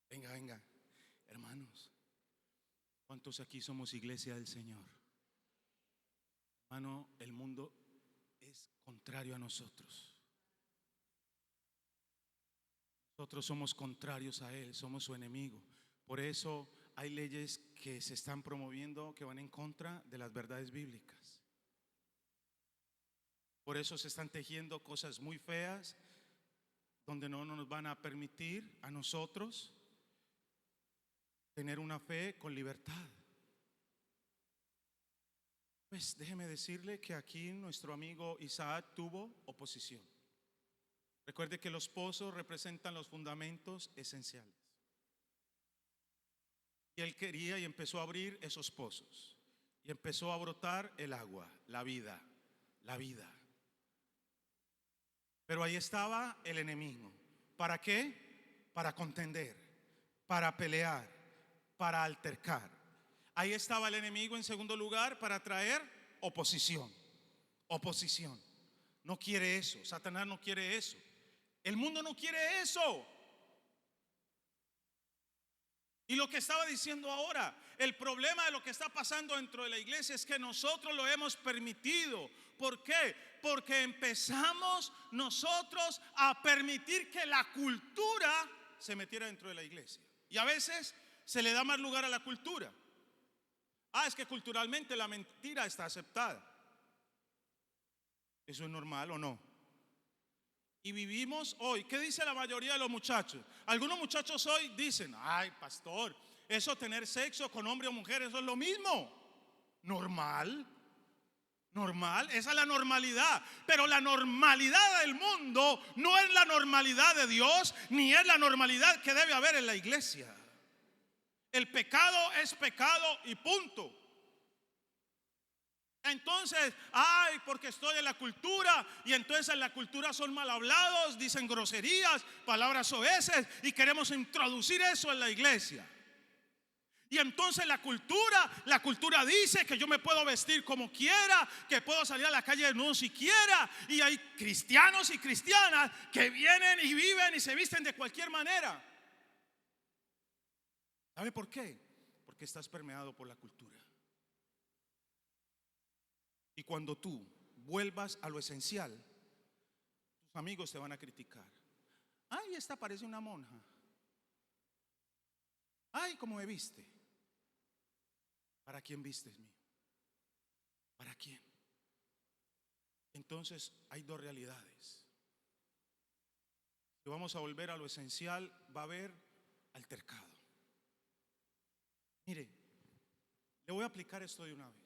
Venga, hermanos, ¿cuántos aquí somos iglesia del Señor? Hermano, el mundo es contrario a nosotros. Nosotros somos contrarios a Él, somos su enemigo. Por eso hay leyes que se están promoviendo que van en contra de las verdades bíblicas. Por eso se están tejiendo cosas muy feas donde no nos van a permitir a nosotros tener una fe con libertad. Pues déjeme decirle que aquí nuestro amigo Isaac tuvo oposición. Recuerde que los pozos representan los fundamentos esenciales. Y él quería y empezó a abrir esos pozos. Y empezó a brotar el agua, la vida. Pero ahí estaba el enemigo. ¿Para qué? Para contender, para pelear, para altercar. Ahí estaba el enemigo en segundo lugar para traer oposición. No quiere eso. Satanás no quiere eso. El mundo no quiere eso. Y lo que estaba diciendo ahora, el problema de lo que está pasando dentro de la iglesia es que nosotros lo hemos permitido. ¿Por qué? Porque empezamos nosotros a permitir que la cultura se metiera dentro de la iglesia. Y a veces se le da más lugar a la cultura. Es que culturalmente la mentira está aceptada. ¿Eso es normal o no? Y vivimos hoy, ¿qué dice la mayoría de los muchachos? Algunos muchachos hoy dicen, ay, pastor, eso tener sexo con hombre o mujer, eso es lo mismo. Normal, esa es la normalidad. Pero la normalidad del mundo no es la normalidad de Dios, ni es la normalidad que debe haber en la iglesia. El pecado es pecado y punto. Entonces, ay, porque estoy en la cultura, y entonces en la cultura son mal hablados, dicen groserías, palabras soeces, y queremos introducir eso en la iglesia. Y entonces la cultura dice que yo me puedo vestir como quiera, que puedo salir a la calle desnudo si quiera, y hay cristianos y cristianas que vienen y viven y se visten de cualquier manera. ¿Sabe por qué? Porque estás permeado por la cultura. Y cuando tú vuelvas a lo esencial, tus amigos te van a criticar. Ay, esta parece una monja. Ay, cómo me viste. ¿Para quién vistes mío? ¿Para quién? Entonces hay dos realidades. Si vamos a volver a lo esencial, va a haber altercado. Mire, le voy a aplicar esto de una vez.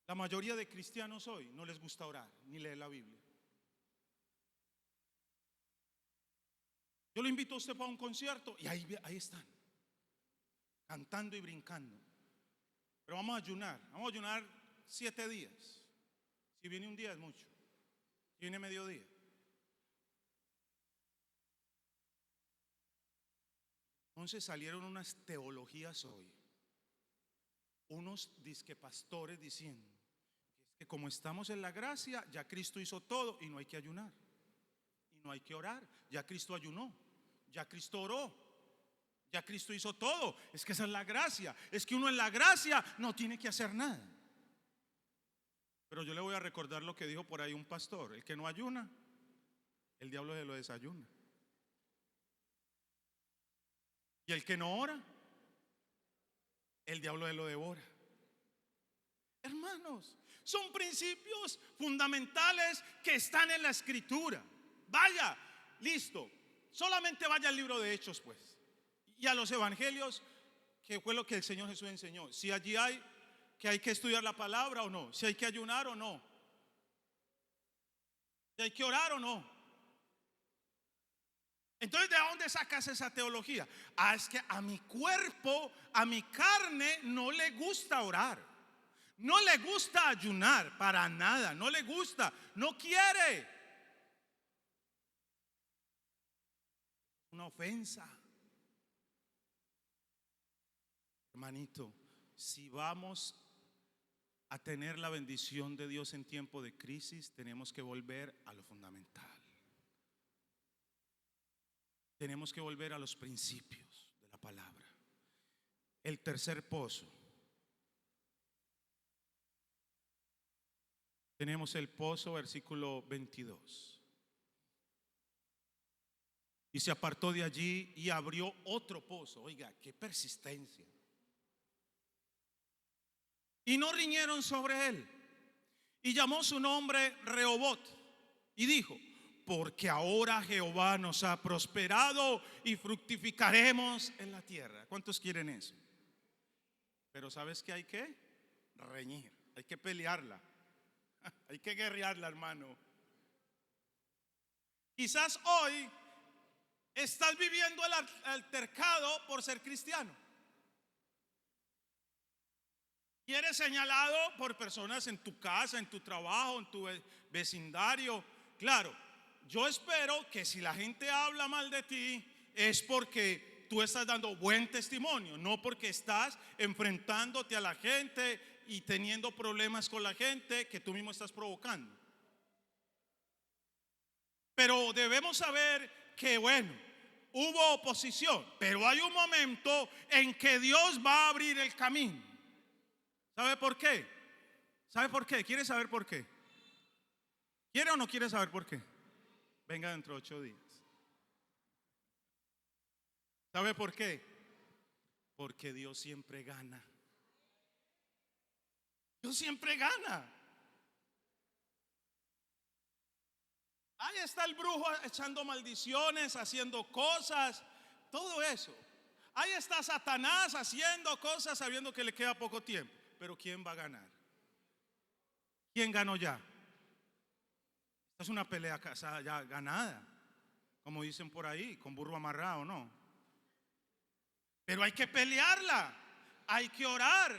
La mayoría de cristianos hoy no les gusta orar ni leer la Biblia. Yo lo invito a usted para un concierto y ahí están, cantando y brincando. Pero vamos a ayunar 7 días. Si viene un día es mucho, si viene mediodía. Entonces salieron unas teologías hoy, unos disque pastores diciendo que como estamos en la gracia, ya Cristo hizo todo y no hay que ayunar, y no hay que orar. Ya Cristo ayunó, ya Cristo oró, ya Cristo hizo todo. Es que esa es la gracia. Es que uno en la gracia no tiene que hacer nada. Pero yo le voy a recordar lo que dijo por ahí un pastor: el que no ayuna, el diablo se lo desayuna. Y el que no ora, el diablo se lo devora. Hermanos, son principios fundamentales que están en la escritura. Vaya, listo, solamente vaya al libro de Hechos pues, y a los evangelios, que fue lo que el Señor Jesús enseñó. Si allí hay que estudiar la palabra o no, si hay que ayunar o no, si hay que orar o no. Entonces, ¿de dónde sacas esa teología? Es que a mi cuerpo, a mi carne no le gusta orar, no le gusta ayunar para nada, no le gusta, no quiere. Una ofensa. Hermanito, si vamos a tener la bendición de Dios en tiempo de crisis, tenemos que volver a lo fundamental. Tenemos que volver a los principios de la palabra. El tercer pozo. Tenemos el pozo, versículo 22. Y se apartó de allí y abrió otro pozo. Oiga, qué persistencia. Y no riñeron sobre él. Y llamó su nombre Rehobot. Y dijo: porque ahora Jehová nos ha prosperado y fructificaremos en la tierra. ¿Cuántos quieren eso? Pero ¿sabes qué hay que reñir? Hay que pelearla. Hay que guerrearla, hermano. Quizás hoy estás viviendo el altercado por ser cristiano. Y eres señalado por personas en tu casa, en tu trabajo, en tu vecindario. Claro, yo espero que si la gente habla mal de ti es porque tú estás dando buen testimonio, no porque estás enfrentándote a la gente y teniendo problemas con la gente que tú mismo estás provocando. Pero debemos saber que, bueno, hubo oposición, pero hay un momento en que Dios va a abrir el camino. ¿Sabe por qué? ¿Sabe por qué? ¿Quiere saber por qué? ¿Quiere o no quiere saber por qué? Venga dentro de 8 días. ¿Sabe por qué? Porque Dios siempre gana. Dios siempre gana. Ahí está el brujo echando maldiciones, haciendo cosas, todo eso. Ahí está Satanás haciendo cosas sabiendo que le queda poco tiempo. Pero ¿quién va a ganar? ¿Quién ganó ya? Esta es una pelea ya ganada, como dicen por ahí, con burro amarrado, ¿no? Pero hay que pelearla, hay que orar,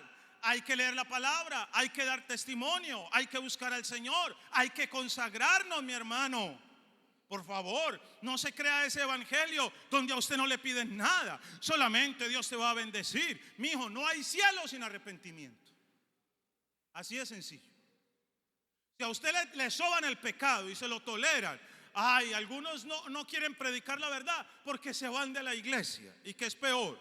hay que leer la palabra, hay que dar testimonio, hay que buscar al Señor, hay que consagrarnos, mi hermano. Por favor, no se crea ese evangelio donde a usted no le piden nada, solamente Dios te va a bendecir. Mi hijo, no hay cielo sin arrepentimiento. Así de sencillo. Si a usted le soban el pecado y se lo toleran, ay, algunos no quieren predicar la verdad porque se van de la iglesia. ¿Y qué es peor?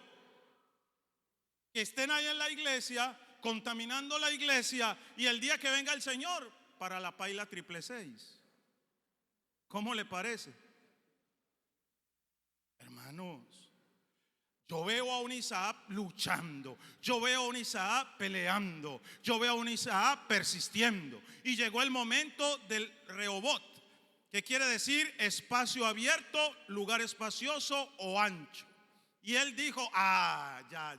Que estén ahí en la iglesia, contaminando la iglesia, y el día que venga el Señor, para la paila 666. ¿Cómo le parece? Hermanos, yo veo a un Isaac luchando, yo veo a un Isaac peleando, yo veo a un Isaac persistiendo. Y llegó el momento del Rehobot, que quiere decir espacio abierto, lugar espacioso o ancho. Y él dijo, ya.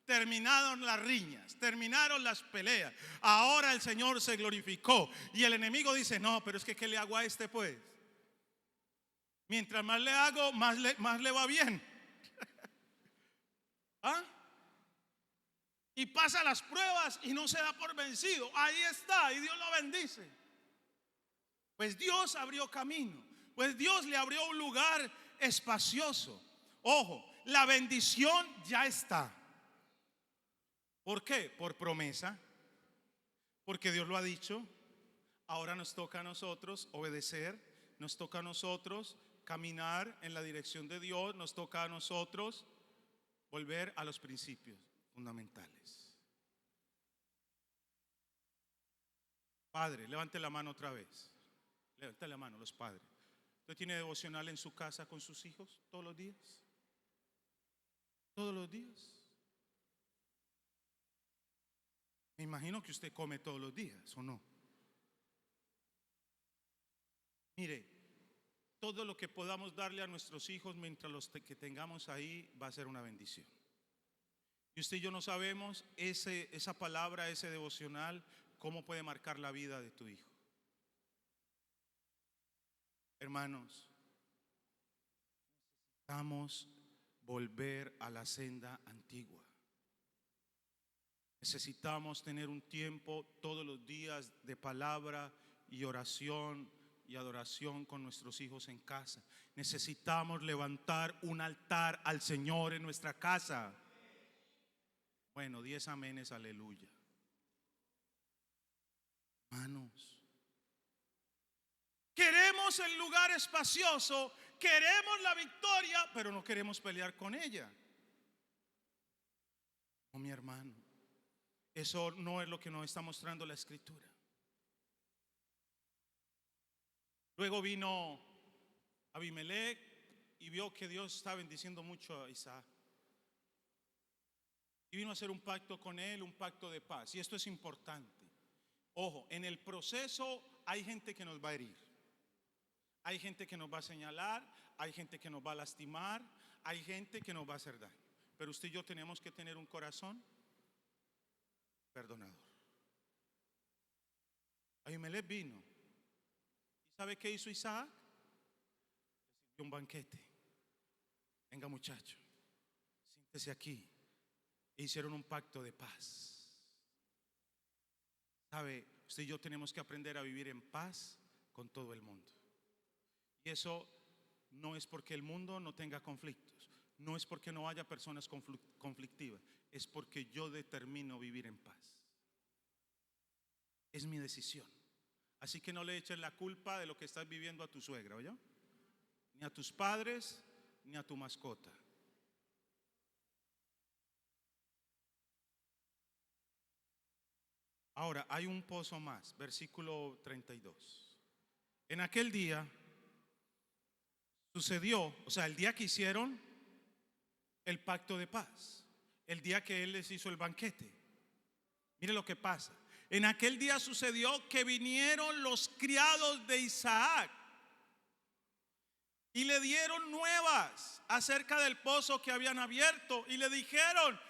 Terminaron las riñas, terminaron las peleas. Ahora el Señor se glorificó. Y el enemigo dice, no, pero es que ¿qué le hago a este pues? Mientras más le hago, más le va bien. ¿Ah? Y pasa las pruebas y no se da por vencido. Ahí está, y Dios lo bendice. Pues Dios abrió camino. Pues Dios le abrió un lugar espacioso. Ojo, la bendición ya está. ¿Por qué? Por promesa. Porque Dios lo ha dicho. Ahora nos toca a nosotros obedecer. Nos toca a nosotros caminar en la dirección de Dios. Nos toca a nosotros volver a los principios fundamentales. Padre, levante la mano otra vez. Levante la mano, los padres. ¿Usted tiene devocional en su casa con sus hijos todos los días? ¿Todos los días? Me imagino que usted come todos los días, ¿o no? Mire, todo lo que podamos darle a nuestros hijos mientras los que tengamos ahí va a ser una bendición. Y usted y yo no sabemos esa palabra, ese devocional, cómo puede marcar la vida de tu hijo. Hermanos, necesitamos volver a la senda antigua. Necesitamos tener un tiempo todos los días de palabra y oración y adoración con nuestros hijos en casa. Necesitamos levantar un altar al Señor en nuestra casa. Bueno, 10 amenes, aleluya. Hermanos, queremos el lugar espacioso, queremos la victoria, pero no queremos pelear con ella. Oh, mi hermano, eso no es lo que nos está mostrando la Escritura. Luego vino Abimelech y vio que Dios estaba bendiciendo mucho a Isaac. Y vino a hacer un pacto con él, un pacto de paz. Y esto es importante. Ojo, en el proceso hay gente que nos va a herir. Hay gente que nos va a señalar, hay gente que nos va a lastimar, hay gente que nos va a hacer daño. Pero usted y yo tenemos que tener un corazón perdonador. Abimelech vino. ¿Y sabe qué hizo Isaac? Le sirvió un banquete. Venga, muchacho, siéntese aquí. E hicieron un pacto de paz. ¿Sabe? Usted y yo tenemos que aprender a vivir en paz con todo el mundo. Y eso no es porque el mundo no tenga conflictos, no es porque no haya personas conflictivas, es porque yo determino vivir en paz. Es mi decisión. Así que no le eches la culpa de lo que estás viviendo a tu suegra, ¿oyó? Ni a tus padres, ni a tu mascota. Ahora, hay un pozo más, versículo 32. En aquel día sucedió, o sea, el día que hicieron el pacto de paz, el día que él les hizo el banquete. Mire lo que pasa. En aquel día sucedió que vinieron los criados de Isaac y le dieron nuevas acerca del pozo que habían abierto y le dijeron: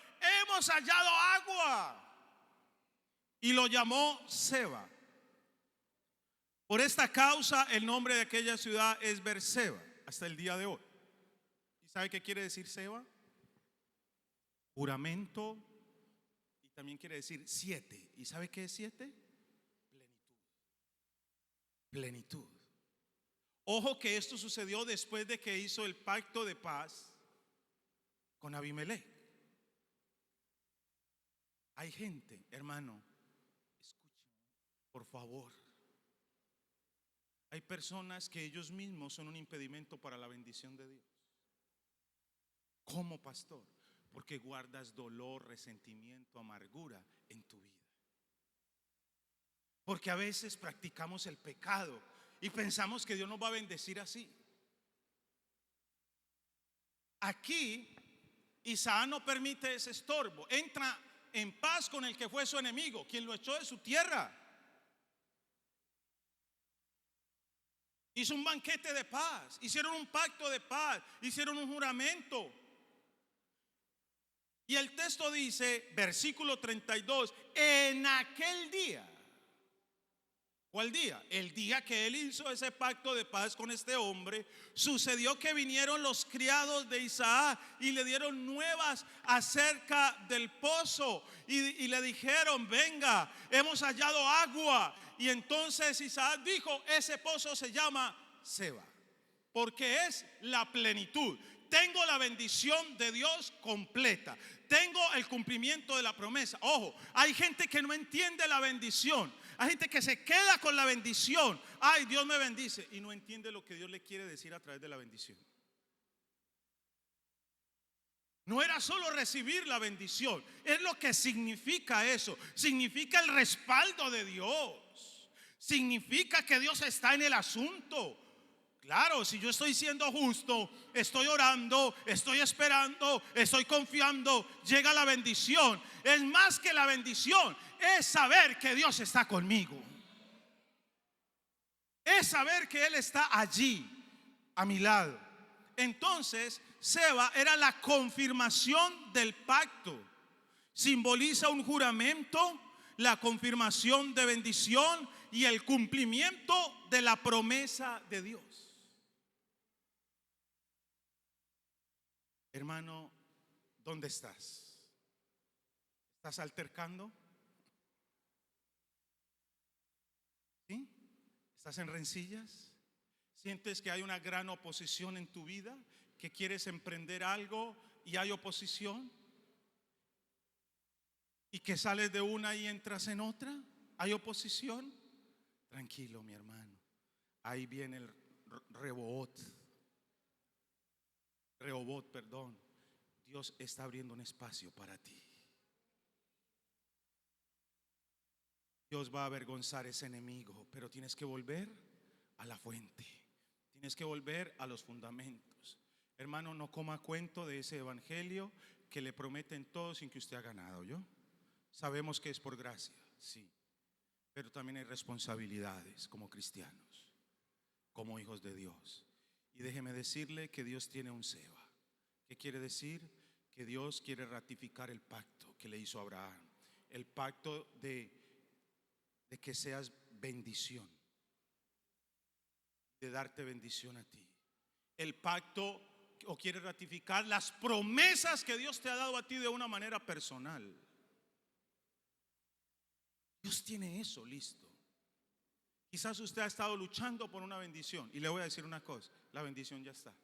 hemos hallado agua. Y lo llamó Seba. Por esta causa el nombre de aquella ciudad es Berseba hasta el día de hoy. ¿Y sabe qué quiere decir Seba? Juramento y también quiere decir 7. ¿Y sabe qué es 7? Plenitud. Plenitud. Ojo que esto sucedió después de que hizo el pacto de paz con Abimelech. Hay gente, hermano, escúcheme, por favor. Hay personas que ellos mismos son un impedimento para la bendición de Dios. ¿Cómo, pastor? Porque guardas dolor, resentimiento, amargura en tu vida. Porque a veces practicamos el pecado y pensamos que Dios nos va a bendecir así. Aquí Isaac no permite ese estorbo. Entra en paz con el que fue su enemigo, quien lo echó de su tierra. Hizo un banquete de paz, hicieron un pacto de paz, hicieron un juramento. Y el texto dice, versículo 32, en aquel día. ¿Cuál día? El día que él hizo ese pacto de paz con este hombre, sucedió que vinieron los criados de Isaac y le dieron nuevas acerca del pozo y le dijeron, venga, hemos hallado agua. Y entonces Isaac dijo, ese pozo se llama Seba, porque es la plenitud. Tengo la bendición de Dios completa. Tengo el cumplimiento de la promesa. Ojo, hay gente que no entiende la bendición. Hay gente que se queda con la bendición. Ay, Dios me bendice. Y no entiende lo que Dios le quiere decir a través de la bendición. No era solo recibir la bendición. Es lo que significa eso. Significa el respaldo de Dios. Significa que Dios está en el asunto. Claro, si yo estoy siendo justo, estoy orando, estoy esperando, estoy confiando, llega la bendición. Es más que la bendición, es saber que Dios está conmigo. Es saber que Él está allí, a mi lado. Entonces, Seba era la confirmación del pacto. Simboliza un juramento, la confirmación de bendición y el cumplimiento de la promesa de Dios. Hermano, ¿dónde estás? ¿Estás altercando? ¿Sí? ¿Estás en rencillas? ¿Sientes que hay una gran oposición en tu vida? ¿Que quieres emprender algo y hay oposición? ¿Y que sales de una y entras en otra? ¿Hay oposición? Tranquilo, mi hermano. Ahí viene el Rehobot, perdón. Dios está abriendo un espacio para ti. Dios va a avergonzar a ese enemigo, pero tienes que volver a la fuente. Tienes que volver a los fundamentos. Hermano, no coma cuento de ese evangelio que le prometen todo sin que usted haga nada, ¿oyó? Sabemos que es por gracia, sí, pero también hay responsabilidades como cristianos, como hijos de Dios. Y déjeme decirle que Dios tiene un Seba. ¿Qué quiere decir? Que Dios quiere ratificar el pacto que le hizo a Abraham. El pacto de que seas bendición, de darte bendición a ti. El pacto, o quiere ratificar las promesas que Dios te ha dado a ti de una manera personal. Dios tiene eso listo. Quizás usted ha estado luchando por una bendición, y le voy a decir una cosa, la bendición ya está.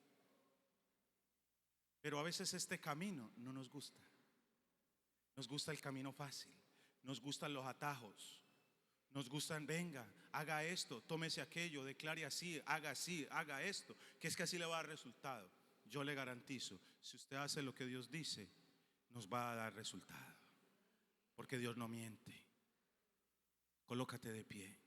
Pero a veces este camino no nos gusta. Nos gusta el camino fácil, nos gustan los atajos, nos gustan, venga, haga esto, tómese aquello, declare así, haga esto, que es que así le va a dar resultado. Yo le garantizo, si usted hace lo que Dios dice, nos va a dar resultado, porque Dios no miente. Colócate de pie.